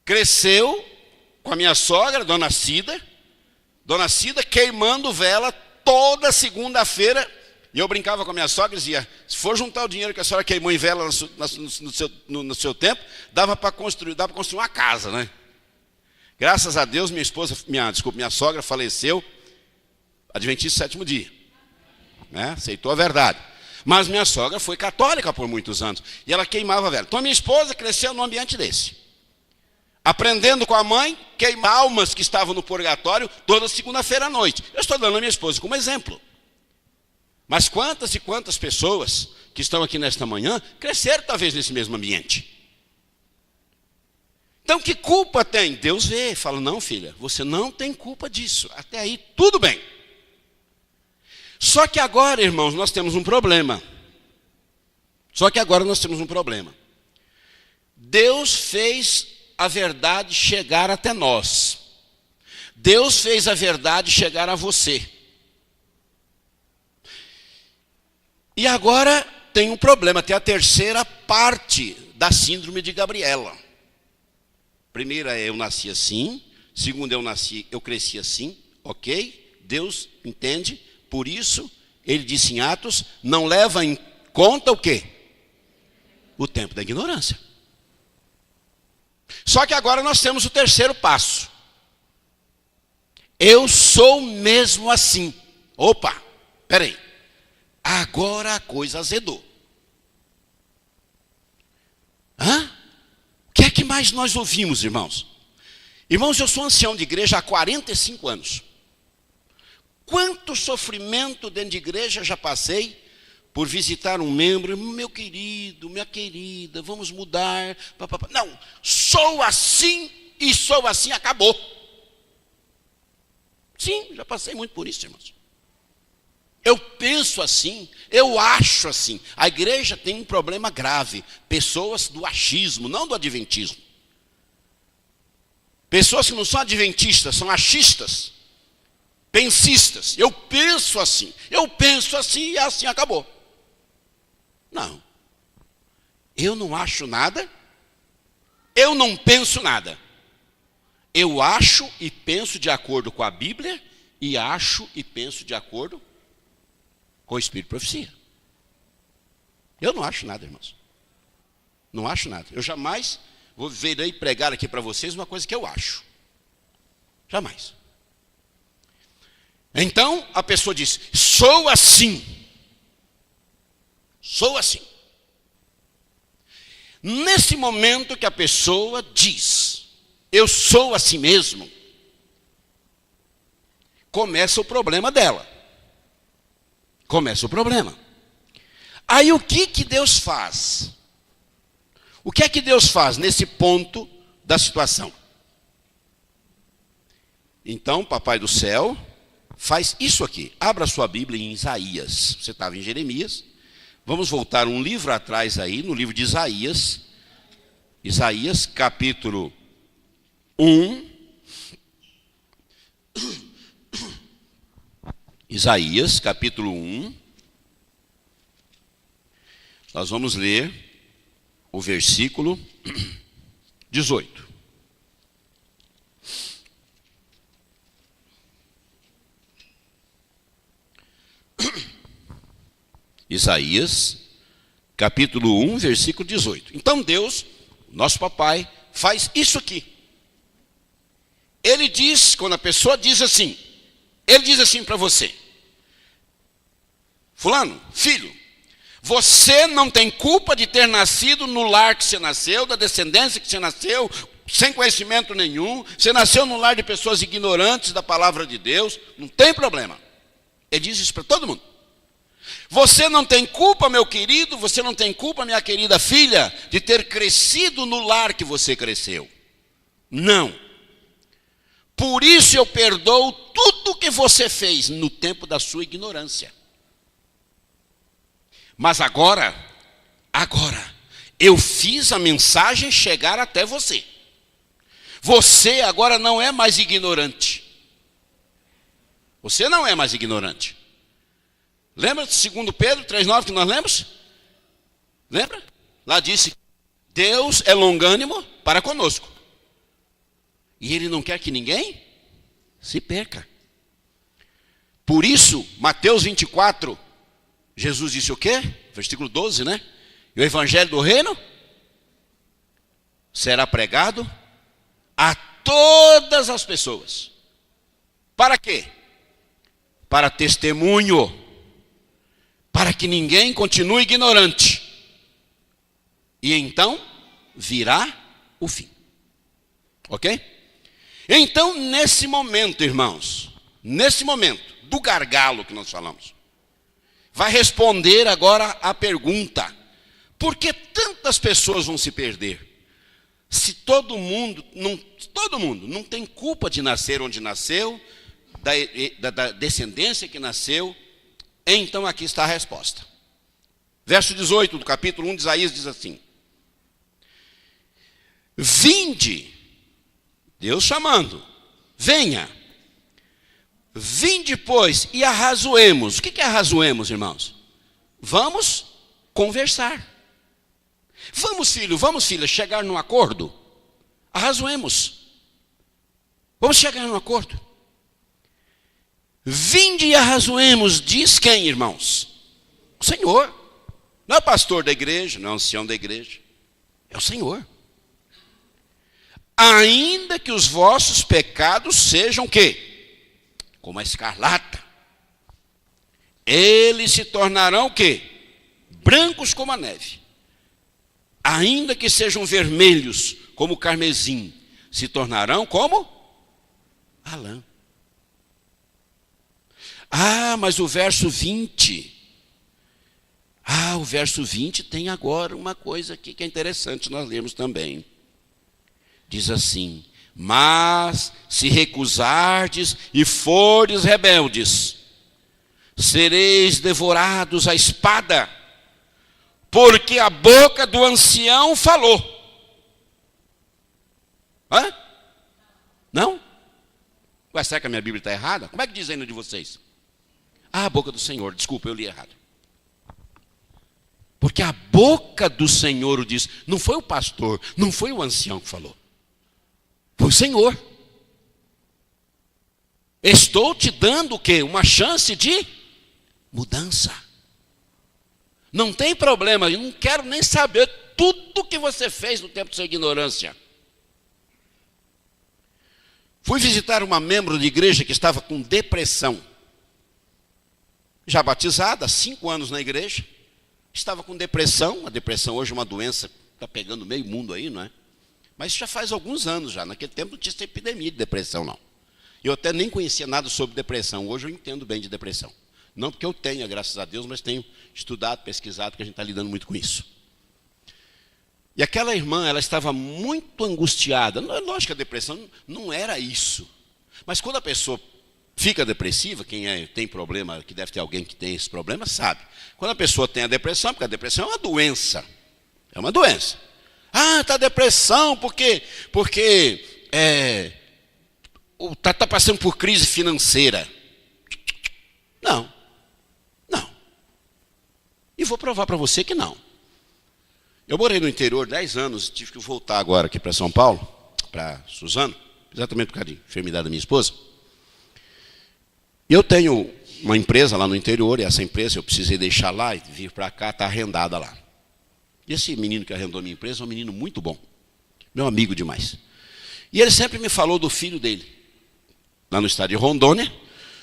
Speaker 2: cresceu com a minha sogra, Dona Cida, queimando vela toda segunda-feira. E eu brincava com a minha sogra e dizia, se for juntar o dinheiro que a senhora queimou em vela no seu tempo, dava para construir uma casa, né? Graças a Deus, minha sogra faleceu, adventista sétimo dia, né? Aceitou a verdade. Mas minha sogra foi católica por muitos anos, e ela queimava vela. Então a minha esposa cresceu num ambiente desse. Aprendendo com a mãe, queimar almas que estavam no purgatório toda segunda-feira à noite. Eu estou dando a minha esposa como exemplo. Mas quantas e quantas pessoas que estão aqui nesta manhã cresceram talvez nesse mesmo ambiente? Então que culpa tem? Deus vê, fala, não filha, você não tem culpa disso. Até aí tudo bem. Só que agora, irmãos, nós temos um problema. Deus fez a verdade chegar até nós. Deus fez a verdade chegar a você. E agora tem um problema, tem a terceira parte da síndrome de Gabriela. Primeira é eu nasci assim, segunda eu cresci assim, ok? Deus entende, por isso ele disse em Atos, não leva em conta o quê? O tempo da ignorância. Só que agora nós temos o terceiro passo. Eu sou mesmo assim. Opa, peraí. Agora a coisa azedou. O que é que mais nós ouvimos, irmãos? Irmãos, eu sou ancião de igreja há 45 anos. Quanto sofrimento dentro de igreja já passei por visitar um membro, meu querido, minha querida, vamos mudar. Papapá. Não, sou assim e sou assim, acabou. Sim, já passei muito por isso, irmãos. eu penso assim, eu acho assim. A igreja tem um problema grave. Pessoas do achismo, não do adventismo. Pessoas que não são adventistas, são achistas, pensistas. Eu penso assim e assim acabou. Não. Eu não acho nada, eu não penso nada. Eu acho e penso de acordo com a Bíblia e acho e penso de acordo com o Espírito de Profecia. Eu não acho nada, irmãos. Não acho nada. Eu jamais vou vir aí pregar aqui para vocês uma coisa que eu acho. Jamais. Então a pessoa diz, sou assim. Sou assim. Nesse momento que a pessoa diz, eu sou assim mesmo, começa o problema dela. Começa o problema. Aí o que Deus faz? O que é que Deus faz nesse ponto da situação? Então, Papai do Céu faz isso aqui. Abra sua Bíblia em Isaías. Você estava em Jeremias. Vamos voltar um livro atrás aí, no livro de Isaías. Isaías, capítulo 1. Isaías, capítulo 1. Nós vamos ler o versículo 18. Isaías, capítulo 1, versículo 18. Então Deus, nosso papai, faz isso aqui. Ele diz, quando a pessoa diz assim, ele diz assim para você, fulano, filho, você não tem culpa de ter nascido no lar que você nasceu, da descendência que você nasceu, sem conhecimento nenhum, você nasceu num lar de pessoas ignorantes da palavra de Deus, não tem problema. Ele diz isso para todo mundo. Você não tem culpa, meu querido, você não tem culpa, minha querida filha, de ter crescido no lar que você cresceu. Não. Por isso eu perdoo tudo que você fez no tempo da sua ignorância. Mas agora, eu fiz a mensagem chegar até você. Você agora não é mais ignorante. Você não é mais ignorante. Lembra de 2 Pedro 3,9 que nós lemos? Lembra? Lá disse, Deus é longânimo para conosco. E Ele não quer que ninguém se perca. Por isso, Mateus 24, Jesus disse o quê? Versículo 12, né? E o evangelho do reino será pregado a todas as pessoas. Para quê? Para testemunho. Para que ninguém continue ignorante. E então virá o fim. Ok? Então, nesse momento, irmãos, nesse momento do gargalo que nós falamos, vai responder agora a pergunta: por que tantas pessoas vão se perder? Se todo mundo não tem culpa de nascer onde nasceu, da descendência que nasceu, então aqui está a resposta. Verso 18 do capítulo 1 de Isaías diz assim: vinde, Deus chamando, venha, vinde, pois, e arrazoemos. O que é arrazoemos, irmãos? Vamos conversar. Vamos, filho, vamos, filha, chegar num acordo. Arrazoemos. Vamos chegar num acordo. Vinde e arrazoemos, diz quem, irmãos? O Senhor. Não é pastor da igreja, não é ancião da igreja. É o Senhor. Ainda que os vossos pecados sejam o quê? Como a escarlata. Eles se tornarão o quê? Brancos como a neve. Ainda que sejam vermelhos como o carmesim, se tornarão como a lã. Ah, mas o verso 20. O verso 20 tem agora uma coisa aqui que é interessante nós lermos também. Diz assim: mas se recusardes e fordes rebeldes, sereis devorados à espada, porque a boca do ancião falou. Hã? Não? Ué, será que a minha Bíblia está errada? Como é que diz aí no de vocês? Ah, a boca do Senhor, desculpa, eu li errado. Porque a boca do Senhor o diz, não foi o pastor, não foi o ancião que falou. Foi o Senhor. Estou te dando o quê? Uma chance de mudança. Não tem problema, eu não quero nem saber tudo que você fez no tempo de sua ignorância. Fui visitar uma membro de igreja que estava com depressão. Já batizada, há 5 anos na igreja. Estava com depressão. A depressão hoje é uma doença que está pegando meio mundo aí, não é? Mas isso já faz alguns anos já. Naquele tempo não tinha essa epidemia de depressão, não. Eu até nem conhecia nada sobre depressão. Hoje eu entendo bem de depressão. Não porque eu tenha, graças a Deus, mas tenho estudado, pesquisado, porque a gente está lidando muito com isso. E aquela irmã, ela estava muito angustiada. Lógico que a depressão não era isso. Mas quando a pessoa fica depressiva, quem tem problema, que deve ter alguém que tem esse problema, sabe. Quando a pessoa tem a depressão, porque a depressão é uma doença. É uma doença. Ah, está depressão porque está passando por crise financeira. Não. E vou provar para você que não. Eu morei no interior 10 anos, tive que voltar agora aqui para São Paulo, para Suzano, exatamente por causa de enfermidade da minha esposa. E eu tenho uma empresa lá no interior, e essa empresa eu precisei deixar lá e vir para cá, está arrendada lá. E esse menino que arrendou a minha empresa é um menino muito bom, meu amigo demais. E ele sempre me falou do filho dele. Lá no estado de Rondônia,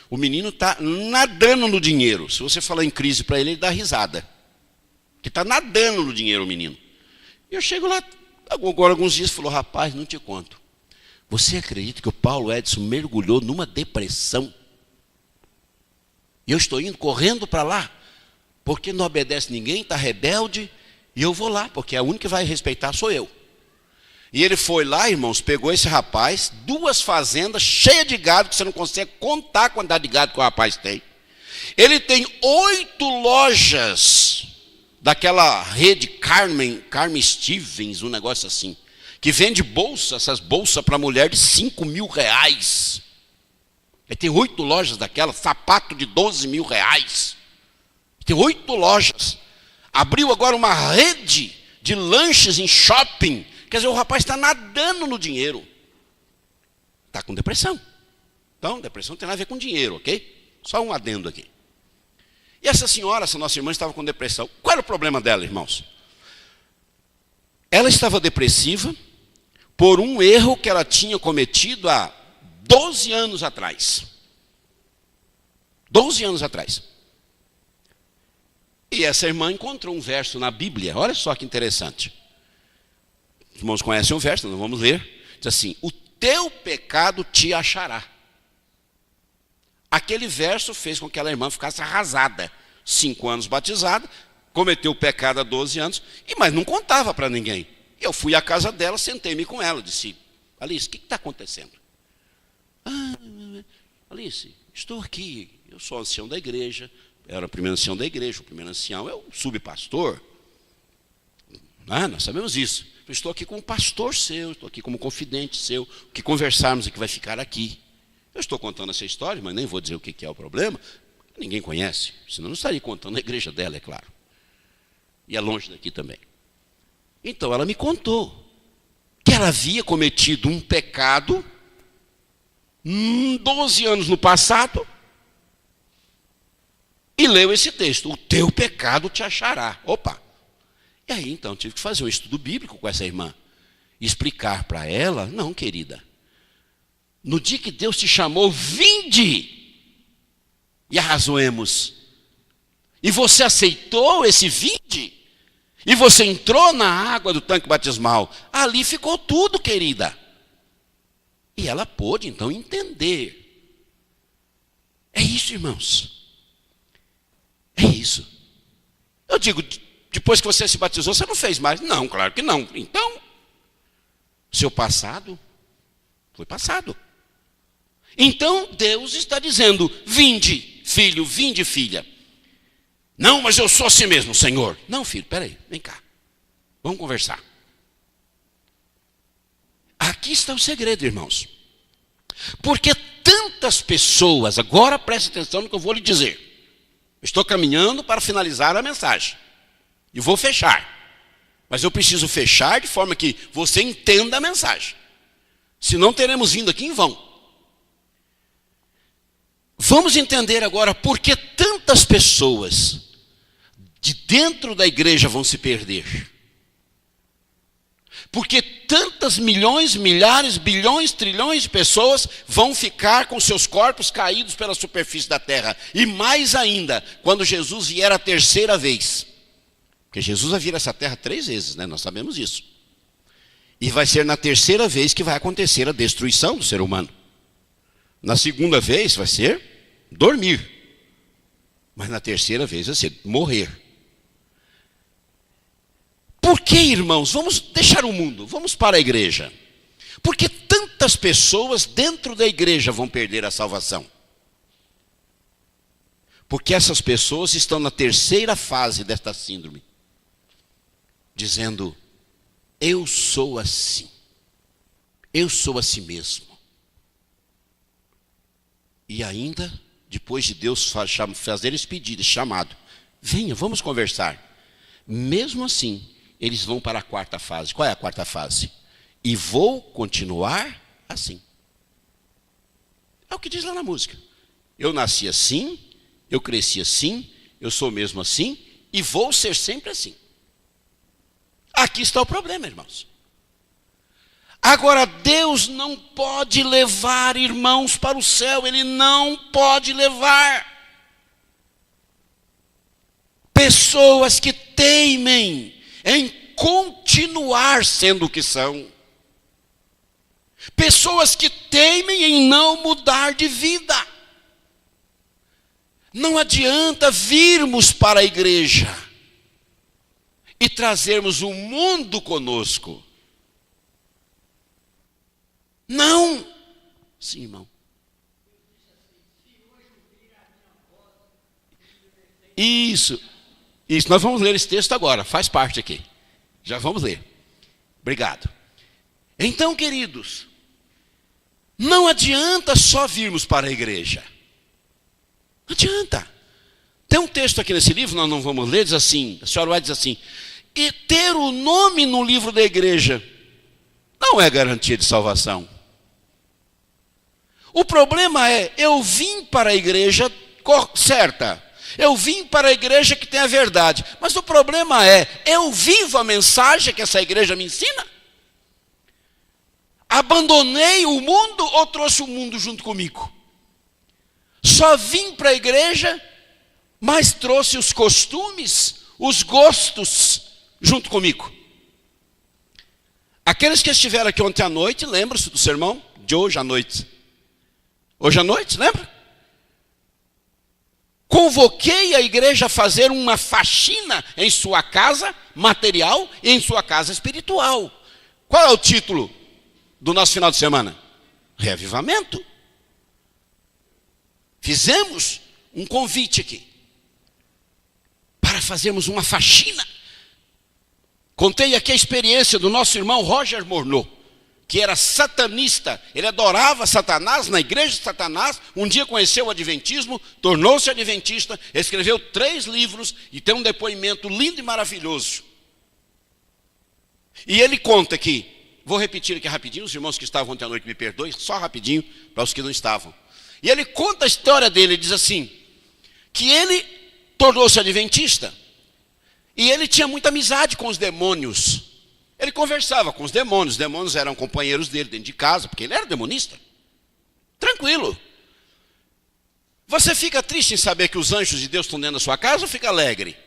Speaker 2: o menino está nadando no dinheiro. Se você falar em crise para ele dá risada. Que está nadando no dinheiro o menino. E eu chego lá, agora alguns dias, falou, rapaz, não te conto. Você acredita que o Paulo Edson mergulhou numa depressão? E eu estou indo correndo para lá, porque não obedece ninguém, está rebelde, e eu vou lá, porque a única que vai respeitar sou eu. E ele foi lá, irmãos, pegou esse rapaz, 2 fazendas cheias de gado, que você não consegue contar a quantidade de gado que o rapaz tem. Ele tem 8 lojas daquela rede Carmen Stevens, um negócio assim, que vende essas bolsas para mulher de 5 mil reais. Ele tem 8 lojas daquela, sapato de 12 mil reais. Tem 8 lojas. Abriu agora uma rede de lanches em shopping. Quer dizer, o rapaz está nadando no dinheiro. Está com depressão. Então, depressão tem nada a ver com dinheiro, ok? Só um adendo aqui. E essa senhora, essa nossa irmã, estava com depressão. Qual era o problema dela, irmãos? Ela estava depressiva por um erro que ela tinha cometido há 12 anos atrás. 12 anos atrás. E essa irmã encontrou um verso na Bíblia. Olha só que interessante. Os irmãos conhecem o verso, nós vamos ler. Diz assim, o teu pecado te achará. Aquele verso fez com que aquela irmã ficasse arrasada. 5 anos batizada, cometeu o pecado há 12 anos, mas não contava para ninguém. Eu fui à casa dela, sentei-me com ela, disse, Alice, o que está acontecendo? Ah, Alice, estou aqui, eu sou ancião da igreja, era o primeiro ancião da igreja, o primeiro ancião é o subpastor. Nós sabemos isso. Eu estou aqui como pastor seu, estou aqui como confidente seu, o que conversarmos é que vai ficar aqui. Eu estou contando essa história, mas nem vou dizer o que é o problema. Ninguém conhece, senão não estaria contando na igreja dela, é claro. E é longe daqui também. Então ela me contou que ela havia cometido um pecado 12 anos no passado e leu esse texto, o teu pecado te achará. Opa! E aí então tive que fazer um estudo bíblico com essa irmã. E explicar para ela, não querida, no dia que Deus te chamou, vinde e arrazoemos. E você aceitou esse vinde? E você entrou na água do tanque batismal. Ali ficou tudo, querida. E ela pôde então entender. É isso, irmãos. É isso. Eu digo, depois que você se batizou, você não fez mais? Não, claro que não. Então, seu passado foi passado. Então Deus está dizendo, vinde, filho, vinde, filha. Não, mas eu sou assim mesmo, Senhor. Não, filho, peraí, vem cá. Vamos conversar. Aqui está o segredo, irmãos. Porque tantas pessoas, agora preste atenção no que eu vou lhe dizer. Estou caminhando para finalizar a mensagem. E vou fechar. Mas eu preciso fechar de forma que você entenda a mensagem. Senão teremos vindo aqui em vão. Vamos entender agora por que tantas pessoas de dentro da igreja vão se perder. Porque tantas milhões, milhares, bilhões, trilhões de pessoas vão ficar com seus corpos caídos pela superfície da terra. E mais ainda, quando Jesus vier a terceira vez. Porque Jesus vai vir a essa terra 3 vezes, né? Nós sabemos isso. E vai ser na terceira vez que vai acontecer a destruição do ser humano. Na segunda vez vai ser dormir. Mas na terceira vez vai ser morrer. Por que, irmãos? Vamos deixar o mundo, vamos para a igreja. Porque tantas pessoas dentro da igreja vão perder a salvação. Porque essas pessoas estão na terceira fase desta síndrome. Dizendo, eu sou assim. Eu sou assim mesmo. E ainda, depois de Deus fazer esse pedido, esse chamado, venha, vamos conversar. Mesmo assim, eles vão para a quarta fase. Qual é a quarta fase? E vou continuar assim. É o que diz lá na música. Eu nasci assim, eu cresci assim, eu sou mesmo assim, e vou ser sempre assim. Aqui está o problema, irmãos. Agora, Deus não pode levar irmãos para o céu. Ele não pode levar pessoas que teimem em continuar sendo o que são. Pessoas que teimem em não mudar de vida. Não adianta virmos para a igreja e trazermos o mundo conosco. Não. Sim, irmão. Isso, nós vamos ler esse texto agora, faz parte aqui. Já vamos ler. Obrigado. Então, queridos, não adianta só virmos para a igreja. Não adianta. Tem um texto aqui nesse livro, nós não vamos ler, diz assim, a senhora vai dizer assim, e ter o nome no livro da igreja não é garantia de salvação. O problema é, eu vim para a igreja certa. Eu vim para a igreja que tem a verdade. Mas o problema é, eu vivo a mensagem que essa igreja me ensina? Abandonei o mundo ou trouxe o mundo junto comigo? Só vim para a igreja, mas trouxe os costumes, os gostos junto comigo. Aqueles que estiveram aqui ontem à noite, lembram-se do sermão de hoje à noite? Hoje à noite, lembra? Convoquei a igreja a fazer uma faxina em sua casa material e em sua casa espiritual. Qual é o título do nosso final de semana? Reavivamento. Fizemos um convite aqui para fazermos uma faxina. Contei aqui a experiência do nosso irmão Roger Morneau, que era satanista, ele adorava Satanás, na igreja de Satanás, um dia conheceu o adventismo, tornou-se adventista, escreveu 3 livros e tem um depoimento lindo e maravilhoso. E ele conta aqui, vou repetir aqui rapidinho, os irmãos que estavam ontem à noite me perdoem, só rapidinho, para os que não estavam. E ele conta a história dele, ele diz assim, que ele tornou-se adventista, e ele tinha muita amizade com os demônios. Ele conversava com os demônios eram companheiros dele dentro de casa, porque ele era demonista. Tranquilo. Você fica triste em saber que os anjos de Deus estão dentro da sua casa ou fica alegre?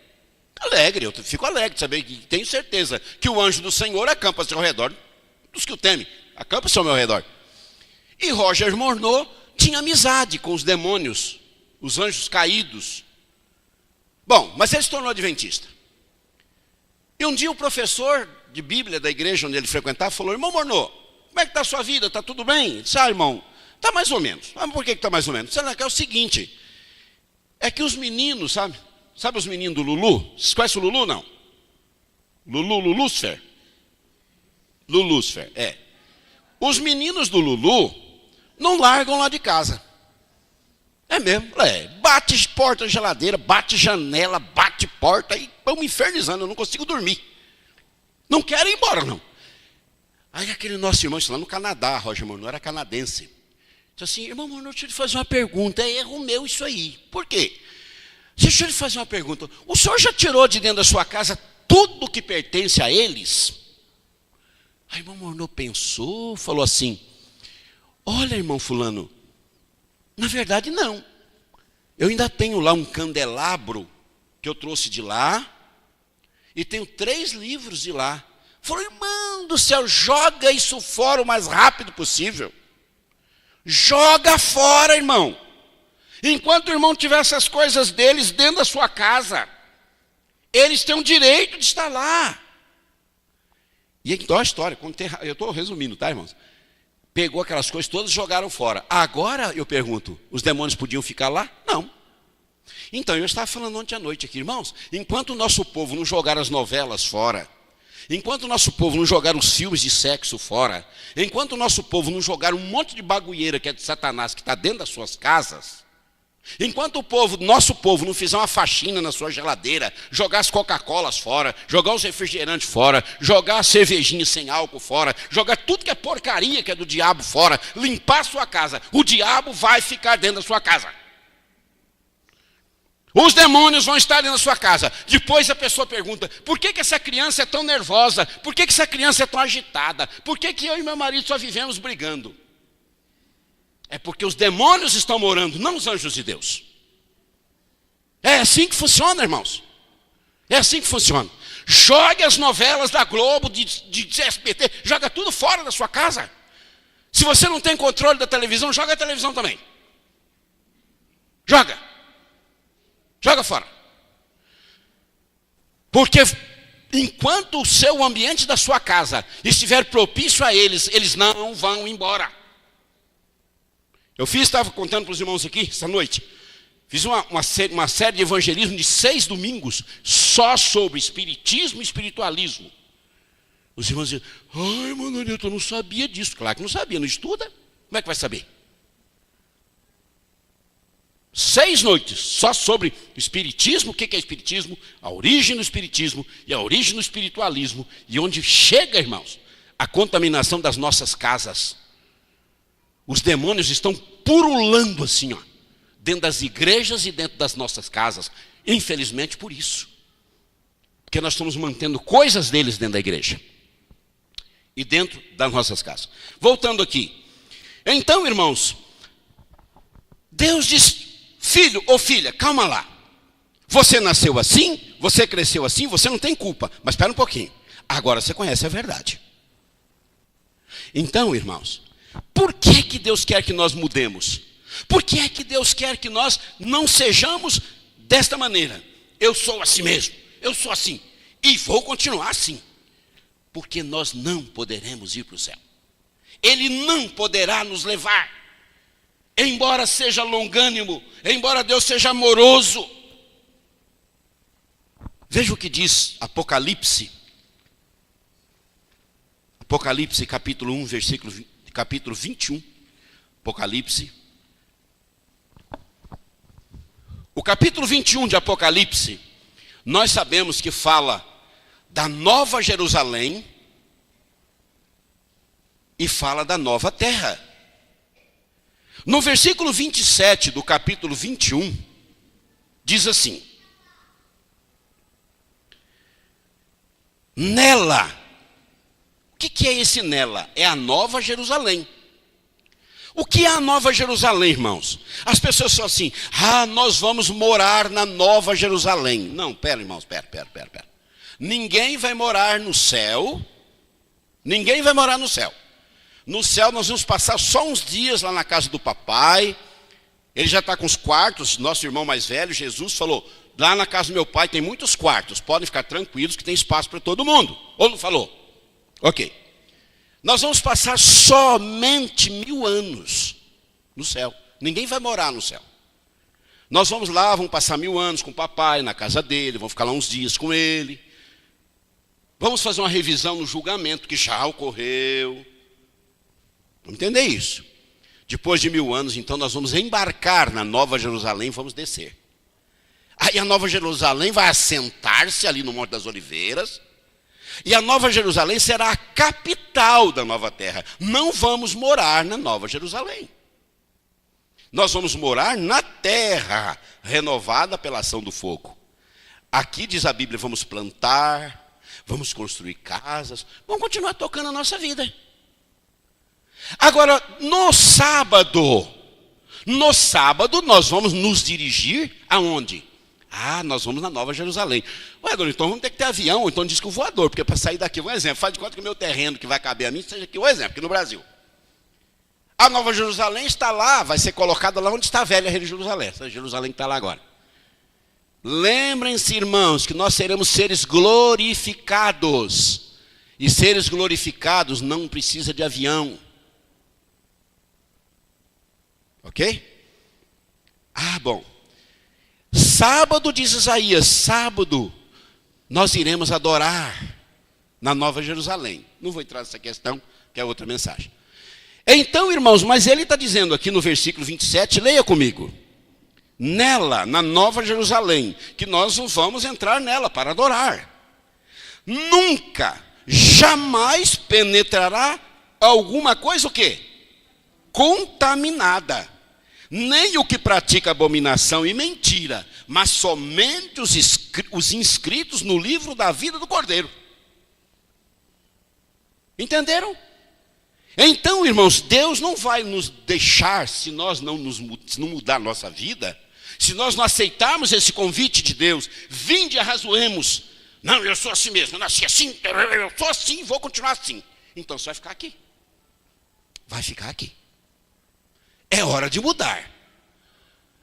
Speaker 2: Alegre, eu fico alegre de saber que tenho certeza que o anjo do Senhor acampa-se ao redor dos que o temem. Acampa-se ao meu redor. E Roger Morneau tinha amizade com os demônios, os anjos caídos. Bom, mas ele se tornou adventista. E um dia o professor de Bíblia da igreja onde ele frequentava falou, irmão Morneau, como é que está a sua vida? Está tudo bem? Ele disse, irmão, está mais ou menos. Mas por que está mais ou menos? Ele disse, é o seguinte, É que os meninos, sabe os meninos do Lulu? Vocês conhecem o Lulu, não? Lulúcifer. Lulúcifer, é. Os meninos do Lulu não largam lá de casa. É mesmo, bate porta, geladeira, bate janela, bate porta e estão me infernizando, eu não consigo dormir. Não quero ir embora, não. Aí aquele nosso irmão, isso lá no Canadá, Roger Morneau, era canadense. Disse assim, irmão Morneau, deixa eu lhe fazer uma pergunta, é erro meu isso aí. Por quê? Deixa eu lhe fazer uma pergunta. O senhor já tirou de dentro da sua casa tudo que pertence a eles? Aí o irmão Morneau pensou, falou assim, olha, irmão fulano, na verdade não. Eu ainda tenho lá um candelabro que eu trouxe de lá e tenho 3 livros de lá. Falou, irmão do céu, joga isso fora o mais rápido possível. Joga fora, irmão. Enquanto o irmão tiver essas coisas deles dentro da sua casa, eles têm o direito de estar lá. E então a história, eu estou resumindo, tá, irmãos? Pegou aquelas coisas todas e jogaram fora. Agora, eu pergunto, os demônios podiam ficar lá? Não. Então, eu estava falando ontem à noite aqui, irmãos, enquanto o nosso povo não jogar as novelas fora, enquanto o nosso povo não jogar os filmes de sexo fora, enquanto o nosso povo não jogar um monte de bagulheira que é de Satanás, que está dentro das suas casas, enquanto nosso povo não fizer uma faxina na sua geladeira, jogar as Coca-Colas fora, jogar os refrigerantes fora, jogar a cervejinha sem álcool fora, jogar tudo que é porcaria que é do diabo fora, limpar a sua casa, o diabo vai ficar dentro da sua casa. Os demônios vão estar dentro da sua casa. Depois a pessoa pergunta, por que essa criança é tão nervosa? Por que essa criança é tão agitada? Por que eu e meu marido só vivemos brigando? É porque os demônios estão morando, não os anjos de Deus. É assim que funciona, irmãos. É assim que funciona. Jogue as novelas da Globo, de SBT, joga tudo fora da sua casa. Se você não tem controle da televisão, joga a televisão também. Joga fora. Porque enquanto o seu ambiente da sua casa estiver propício a eles, eles não vão embora. Estava contando para os irmãos aqui, essa noite, fiz uma série de evangelismo de 6 domingos, só sobre espiritismo e espiritualismo. Os irmãos diziam, ai, irmão Nilton, eu não sabia disso. Claro que não sabia, não estuda, como é que vai saber? 6 noites, só sobre espiritismo, o que é espiritismo, a origem do espiritismo e a origem do espiritualismo, e onde chega, irmãos, a contaminação das nossas casas. Os demônios estão purulando assim, dentro das igrejas e dentro das nossas casas. Infelizmente por isso. Porque nós estamos mantendo coisas deles dentro da igreja. E dentro das nossas casas. Voltando aqui. Então, irmãos, Deus diz, filho ou filha, calma lá. Você nasceu assim, você cresceu assim, você não tem culpa. Mas espera um pouquinho. Agora você conhece a verdade. Então, irmãos, por que Deus quer que nós mudemos? Por que é que Deus quer que nós não sejamos desta maneira? Eu sou assim mesmo, eu sou assim, e vou continuar assim. Porque nós não poderemos ir para o céu. Ele não poderá nos levar. Embora seja longânimo, embora Deus seja amoroso. Veja o que diz Apocalipse. Apocalipse capítulo 1, capítulo 21, Apocalipse. O capítulo 21 de Apocalipse, nós sabemos que fala da Nova Jerusalém e fala da nova terra. No versículo 27 do capítulo 21, diz assim, nela. O que é esse nela? É a Nova Jerusalém. O que é a Nova Jerusalém, irmãos? As pessoas são assim, nós vamos morar na Nova Jerusalém. Não, pera, irmãos, pera. Ninguém vai morar no céu. Ninguém vai morar no céu. No céu nós vamos passar só uns dias lá na casa do papai. Ele já está com os quartos. Nosso irmão mais velho, Jesus, falou, lá na casa do meu pai tem muitos quartos. Podem ficar tranquilos que tem espaço para todo mundo. Ou não falou? Ok. Nós vamos passar somente 1000 anos no céu. Ninguém vai morar no céu. Nós vamos lá, vamos passar 1000 anos com o papai na casa dele, vamos ficar lá uns dias com ele. Vamos fazer uma revisão no julgamento que já ocorreu. Vamos entender isso. Depois de 1000 anos, então, nós vamos embarcar na Nova Jerusalém, vamos descer. Aí a Nova Jerusalém vai assentar-se ali no Monte das Oliveiras, e a Nova Jerusalém será a capital da nova terra. Não vamos morar na Nova Jerusalém. Nós vamos morar na terra, renovada pela ação do fogo. Aqui diz a Bíblia, vamos plantar, vamos construir casas, vamos continuar tocando a nossa vida. Agora, no sábado nós vamos nos dirigir aonde? Nós vamos na Nova Jerusalém. Ué, então vamos ter que ter avião, ou então disco voador, porque para sair daqui, um exemplo, faz de conta que o meu terreno que vai caber a mim, seja aqui um exemplo, aqui no Brasil. A Nova Jerusalém está lá, vai ser colocada lá onde está a velha Jerusalém, essa Jerusalém que está lá agora. Lembrem-se, irmãos, que nós seremos seres glorificados. E seres glorificados não precisa de avião. Ok? Bom. Sábado, diz Isaías, sábado, nós iremos adorar na Nova Jerusalém. Não vou entrar nessa questão, que é outra mensagem. Então, irmãos, mas ele está dizendo aqui no versículo 27, leia comigo. Nela, na Nova Jerusalém, que nós não vamos entrar nela para adorar. Nunca, jamais penetrará alguma coisa o quê? Contaminada. Nem o que pratica abominação e mentira, mas somente os inscritos no livro da vida do Cordeiro. Entenderam? Então, irmãos, Deus não vai nos deixar, se nós não mudar a nossa vida, se nós não aceitarmos esse convite de Deus, vinde e arrazoemos. Não, eu sou assim mesmo, eu nasci assim, eu sou assim, vou continuar assim. Então você vai ficar aqui. Vai ficar aqui. É hora de mudar.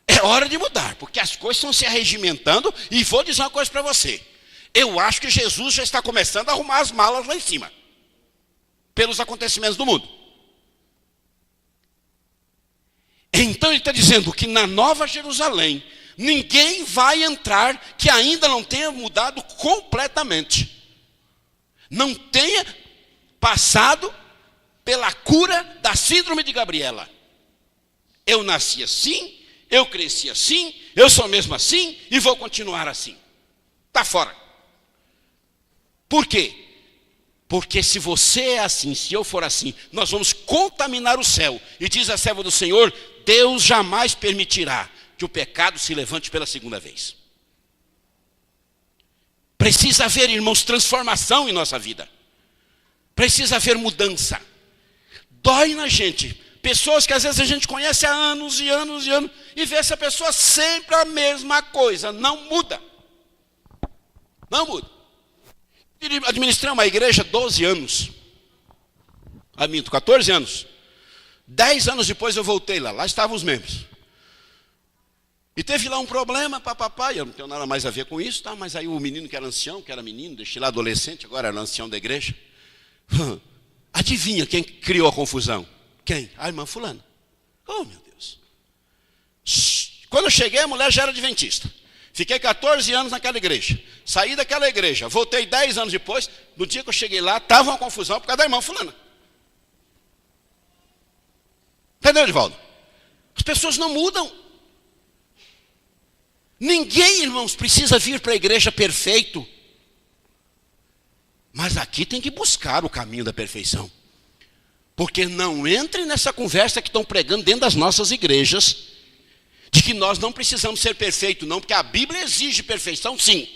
Speaker 2: É hora de mudar, porque as coisas estão se arregimentando, e vou dizer uma coisa para você. Eu acho que Jesus já está começando a arrumar as malas lá em cima, pelos acontecimentos do mundo. Então ele está dizendo que na Nova Jerusalém, ninguém vai entrar que ainda não tenha mudado completamente. Não tenha passado pela cura da síndrome de Gabriela. Eu nasci assim, eu cresci assim, eu sou mesmo assim e vou continuar assim. Está fora. Por quê? Porque se você é assim, se eu for assim, nós vamos contaminar o céu. E diz a serva do Senhor, Deus jamais permitirá que o pecado se levante pela segunda vez. Precisa haver, irmãos, transformação em nossa vida. Precisa haver mudança. Dói na gente. Pessoas que às vezes a gente conhece há anos e anos e anos, e vê essa pessoa sempre a mesma coisa, não muda. Não muda. Administrei uma igreja 12 anos. 14 anos. 10 anos depois eu voltei lá estavam os membros. E teve lá um problema, papapá, eu não tenho nada mais a ver com isso, tá? Mas aí o menino que era ancião, que era menino, deixei lá adolescente, agora era ancião da igreja. Adivinha quem criou a confusão? Quem? A irmã fulana. Oh, meu Deus. Quando eu cheguei, a mulher já era adventista. Fiquei 14 anos naquela igreja. Saí daquela igreja. Voltei 10 anos depois. No dia que eu cheguei lá, estava uma confusão por causa da irmã fulana. Entendeu, Edivaldo? As pessoas não mudam. Ninguém, irmãos, precisa vir para a igreja perfeito. Mas aqui tem que buscar o caminho da perfeição. Porque não entrem nessa conversa que estão pregando dentro das nossas igrejas, de que nós não precisamos ser perfeitos, não, porque a Bíblia exige perfeição, sim.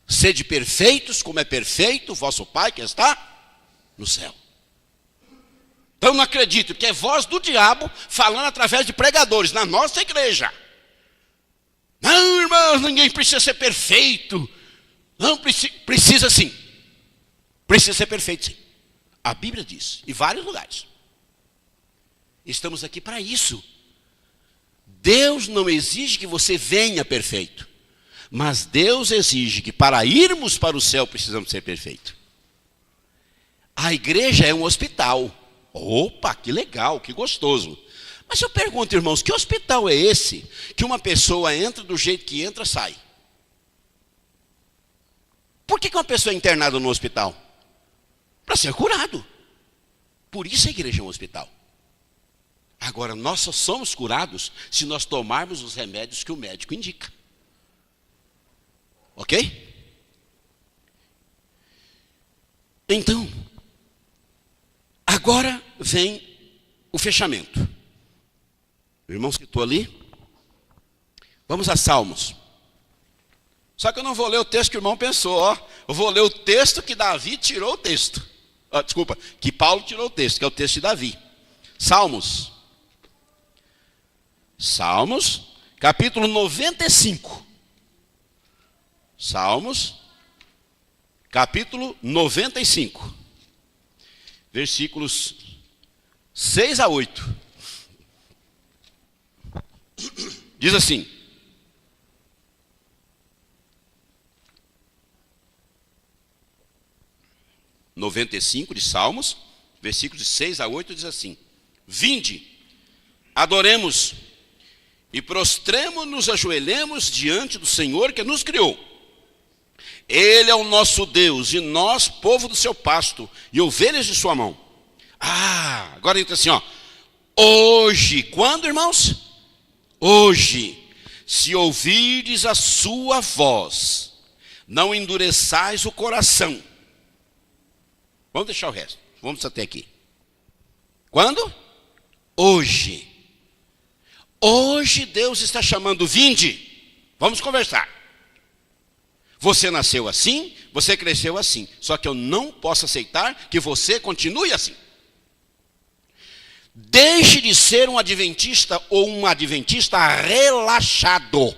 Speaker 2: Sede perfeitos, como é perfeito o vosso Pai que está no céu. Então não acredito que é voz do diabo falando através de pregadores na nossa igreja. Não, irmãos, ninguém precisa ser perfeito. Não, precisa sim. Precisa ser perfeito, sim. A Bíblia diz, em vários lugares. Estamos aqui para isso. Deus não exige que você venha perfeito. Mas Deus exige que para irmos para o céu precisamos ser perfeitos. A igreja é um hospital. Opa, que legal, que gostoso. Mas eu pergunto, irmãos, que hospital é esse que uma pessoa entra do jeito que entra, sai? Por que uma pessoa é internada no hospital? Para ser curado. Por isso a igreja é um hospital. Agora, nós só somos curados se nós tomarmos os remédios que o médico indica. Ok? Então, agora vem o fechamento. O irmão citou ali. Vamos a Salmos. Só que eu não vou ler o texto que o irmão pensou, ó. Eu vou ler o texto que Davi tirou o texto. Desculpa, que Paulo tirou o texto, que é o texto de Davi. Salmos. Salmos, capítulo 95. Salmos, capítulo 95. Versículos 6 a 8. Diz assim: (95) de Salmos, versículos 6 a 8, diz assim: Vinde, adoremos e prostremo-nos, ajoelhemos diante do Senhor que nos criou. Ele é o nosso Deus, e nós, povo do seu pasto, e ovelhas de sua mão. Agora entra assim, ó. Hoje, quando, irmãos? Hoje, se ouvirdes a sua voz, não endureçais o coração. Vamos deixar o resto, vamos até aqui. Quando? Hoje. Hoje Deus está chamando, vinde, vamos conversar. Você nasceu assim, você cresceu assim, só que eu não posso aceitar que você continue assim. Deixe de ser um adventista ou um adventista relaxado.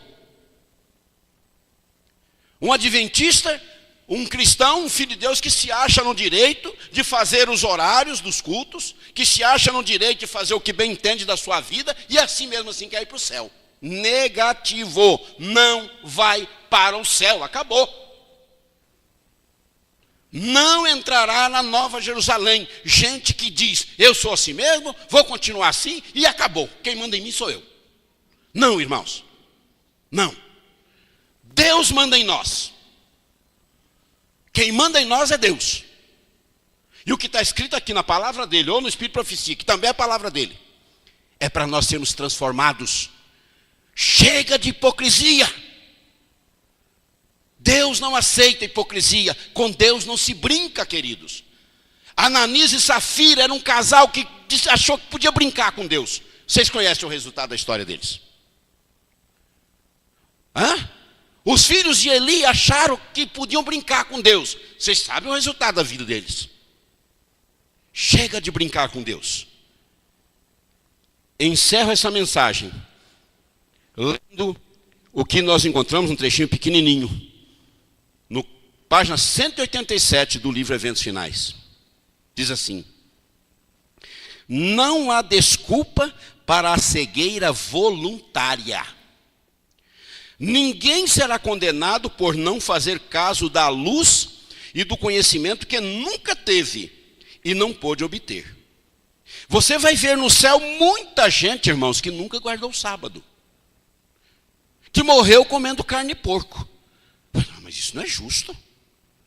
Speaker 2: Um adventista, um cristão, um filho de Deus que se acha no direito de fazer os horários dos cultos, que se acha no direito de fazer o que bem entende da sua vida, e assim mesmo assim quer ir para o céu. Negativo, não vai para o céu, acabou. Não entrará na Nova Jerusalém gente que diz, eu sou assim mesmo, vou continuar assim e acabou. Quem manda em mim sou eu. Não, irmãos. Não. Deus manda em nós. Quem manda em nós é Deus. E o que está escrito aqui na palavra dele, ou no Espírito de Profecia, que também é a palavra dele, é para nós sermos transformados. Chega de hipocrisia. Deus não aceita hipocrisia. Com Deus não se brinca, queridos. Ananias e Safira eram um casal que achou que podia brincar com Deus. Vocês conhecem o resultado da história deles? Os filhos de Eli acharam que podiam brincar com Deus. Vocês sabem o resultado da vida deles. Chega de brincar com Deus. Encerro essa mensagem lendo o que nós encontramos, um trechinho pequenininho, no página 187 do livro Eventos Finais. Diz assim: não há desculpa para a cegueira voluntária. Ninguém será condenado por não fazer caso da luz e do conhecimento que nunca teve e não pôde obter. Você vai ver no céu muita gente, irmãos, que nunca guardou o sábado, que morreu comendo carne de porco. Mas isso não é justo.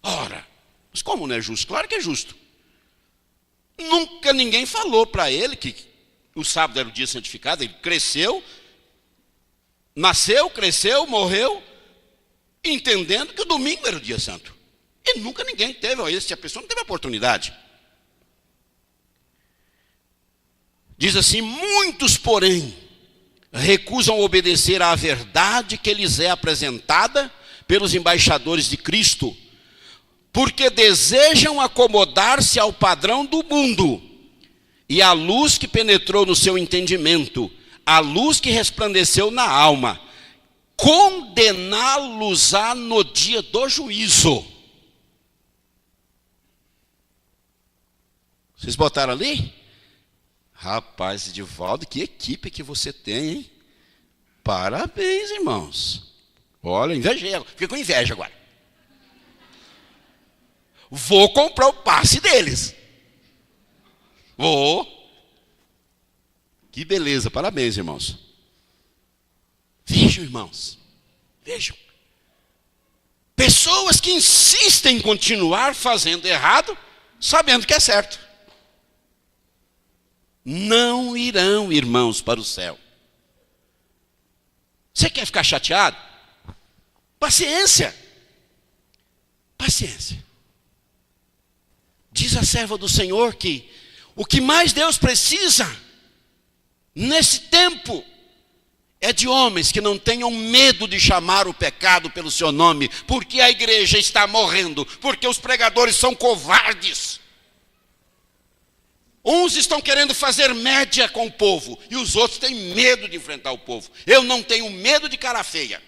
Speaker 2: Ora, mas como não é justo? Claro que é justo. Nunca ninguém falou para ele que o sábado era o dia santificado. Ele cresceu, nasceu, cresceu, morreu, entendendo que o domingo era o dia santo. E nunca ninguém teve, a pessoa não teve oportunidade. Diz assim: muitos, porém, recusam obedecer à verdade que lhes é apresentada pelos embaixadores de Cristo, porque desejam acomodar-se ao padrão do mundo, e a luz que penetrou no seu entendimento, a luz que resplandeceu na alma, condená-los-á no dia do juízo. Vocês botaram ali? Rapaz, Edivaldo, que equipe que você tem, hein? Parabéns, irmãos. Olha, invejei, fiquei com inveja agora. Vou comprar o passe deles. Vou. Que beleza, parabéns, irmãos. Vejam, irmãos, vejam. Pessoas que insistem em continuar fazendo errado, sabendo que é certo. Não irão, irmãos, para o céu. Você quer ficar chateado? Paciência. Paciência. Diz a serva do Senhor que o que mais Deus precisa nesse tempo é de homens que não tenham medo de chamar o pecado pelo seu nome, porque a igreja está morrendo, porque os pregadores são covardes. Uns estão querendo fazer média com o povo, e os outros têm medo de enfrentar o povo. Eu não tenho medo de cara feia.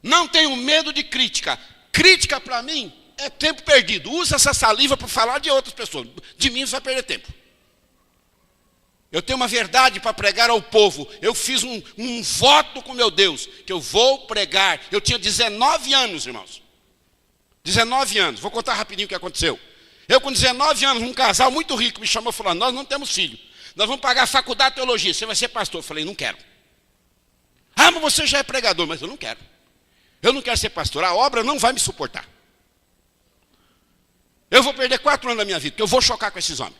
Speaker 2: Não tenho medo de crítica. Crítica para mim é tempo perdido. Usa essa saliva para falar de outras pessoas. De mim você vai perder tempo. Eu tenho uma verdade para pregar ao povo. Eu fiz um voto com meu Deus, que eu vou pregar. Eu tinha 19 anos, irmãos. 19 anos. Vou contar rapidinho o que aconteceu. Eu com 19 anos, um casal muito rico me chamou e falou: nós não temos filho. Nós vamos pagar a faculdade de teologia. Você vai ser pastor. Eu falei: não quero. Ah, mas você já é pregador. Mas eu não quero. Eu não quero ser pastor. A obra não vai me suportar. Eu vou perder 4 anos da minha vida, porque eu vou chocar com esses homens.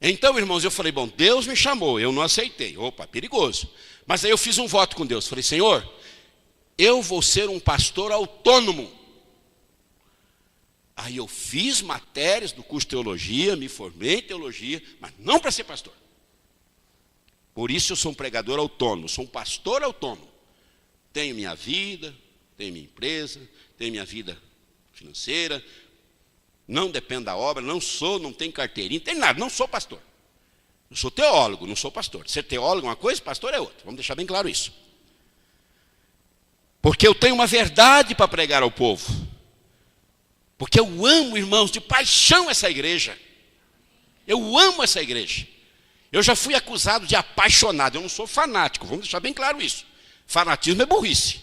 Speaker 2: Então, irmãos, eu falei: bom, Deus me chamou, eu não aceitei. Opa, perigoso. Mas aí eu fiz um voto com Deus. Falei: Senhor, eu vou ser um pastor autônomo. Aí eu fiz matérias do curso de teologia, me formei em teologia, mas não para ser pastor. Por isso eu sou um pregador autônomo, sou um pastor autônomo. Tenho minha vida, tenho minha empresa, tenho minha vida financeira. Não dependo da obra, não tenho carteirinha, não tenho nada, não sou pastor. Eu sou teólogo, não sou pastor. Ser teólogo é uma coisa, pastor é outra. Vamos deixar bem claro isso. Porque eu tenho uma verdade para pregar ao povo. Porque eu amo, irmãos, de paixão essa igreja. Eu amo essa igreja. Eu já fui acusado de apaixonado. Eu não sou fanático, vamos deixar bem claro isso. Fanatismo é burrice.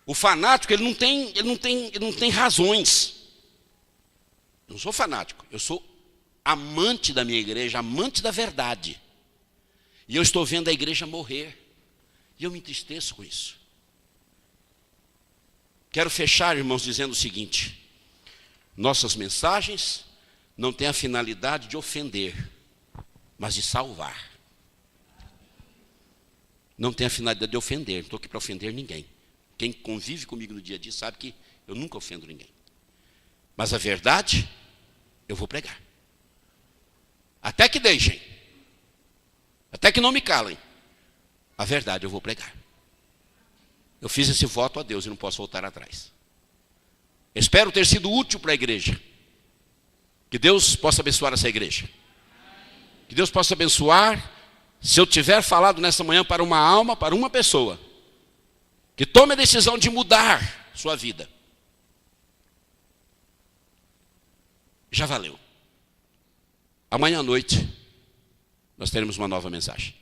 Speaker 2: O fanático, ele não tem razões. Eu não sou fanático, eu sou amante da minha igreja, amante da verdade. E eu estou vendo a igreja morrer. E eu me entristeço com isso. Quero fechar, irmãos, dizendo o seguinte: nossas mensagens não têm a finalidade de ofender, mas de salvar. Não tem a finalidade de ofender, não estou aqui para ofender ninguém. Quem convive comigo no dia a dia sabe que eu nunca ofendo ninguém. Mas a verdade, eu vou pregar. Até que deixem. Até que não me calem. A verdade eu vou pregar. Eu fiz esse voto a Deus e não posso voltar atrás. Espero ter sido útil para a igreja. Que Deus possa abençoar essa igreja. Que Deus possa abençoar, se eu tiver falado nessa manhã para uma alma, para uma pessoa, que tome a decisão de mudar sua vida. Já valeu. Amanhã à noite, nós teremos uma nova mensagem.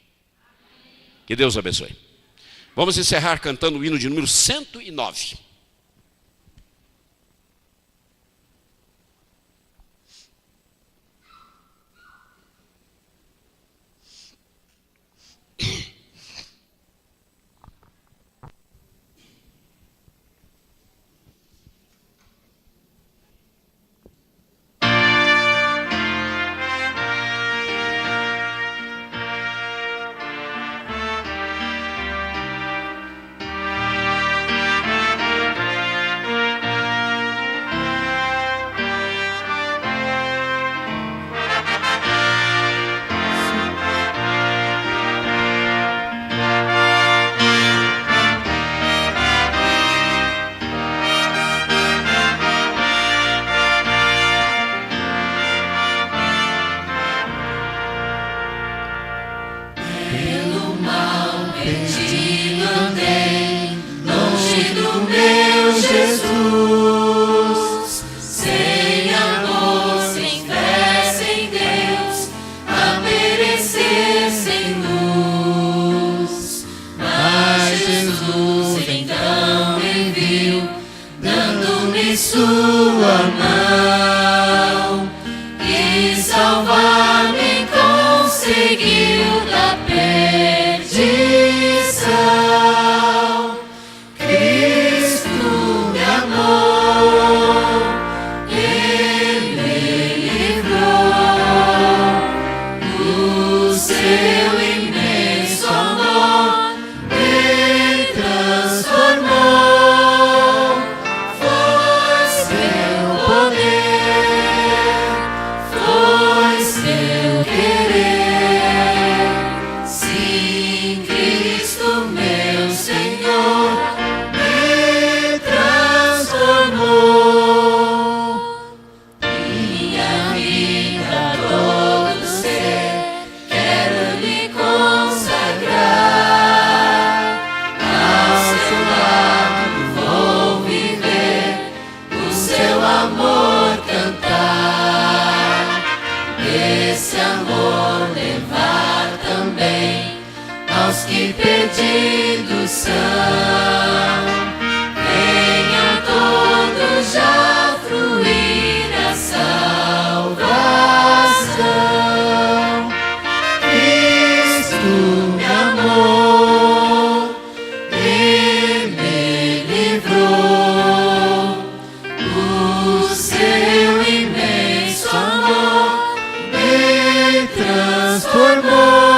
Speaker 2: Que Deus abençoe. Vamos encerrar cantando o hino de número 109.
Speaker 1: venha todos já fruir a salvação. Cristo me amou e me livrou, o seu imenso amor me transformou.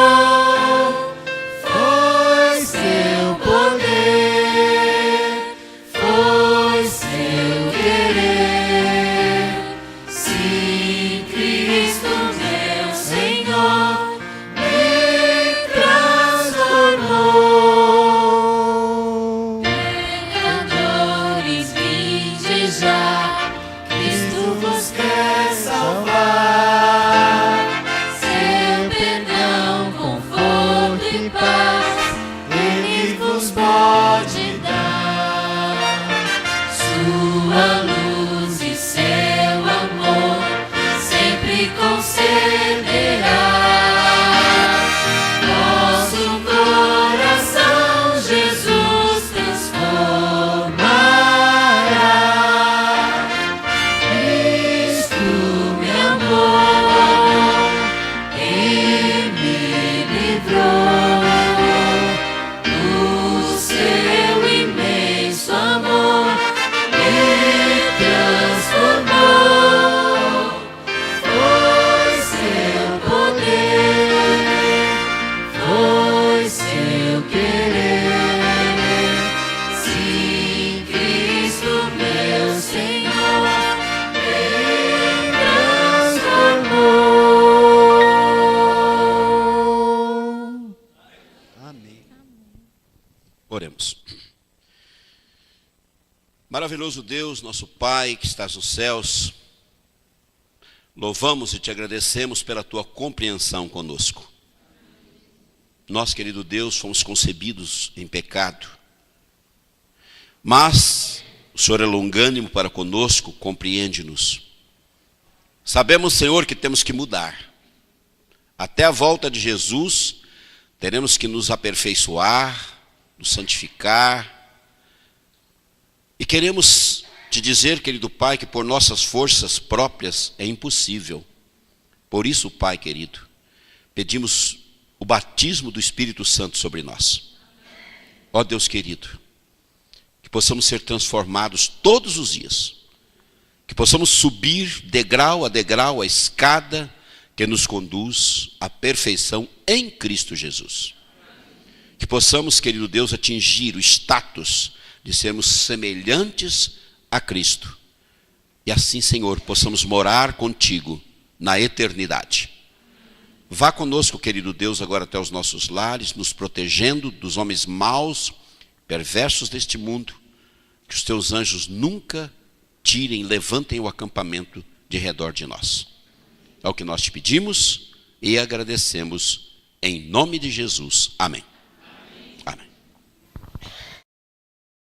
Speaker 2: Oremos. Maravilhoso Deus, nosso Pai que estás nos céus, louvamos e te agradecemos pela tua compreensão conosco. Nós, querido Deus, fomos concebidos em pecado, mas o Senhor é longânimo para conosco, compreende-nos. Sabemos, Senhor, que temos que mudar. Até a volta de Jesus, teremos que nos aperfeiçoar, nos santificar. E queremos te dizer, querido Pai, que por nossas forças próprias é impossível. Por isso, Pai querido, pedimos o batismo do Espírito Santo sobre nós. Ó Deus querido, que possamos ser transformados todos os dias, que possamos subir degrau a degrau a escada que nos conduz à perfeição em Cristo Jesus. Que possamos, querido Deus, atingir o status de sermos semelhantes a Cristo. E assim, Senhor, possamos morar contigo na eternidade. Vá conosco, querido Deus, agora até os nossos lares, nos protegendo dos homens maus, perversos deste mundo. Que os teus anjos nunca tirem, levantem o acampamento de redor de nós. É o que nós te pedimos e agradecemos em nome de Jesus. Amém.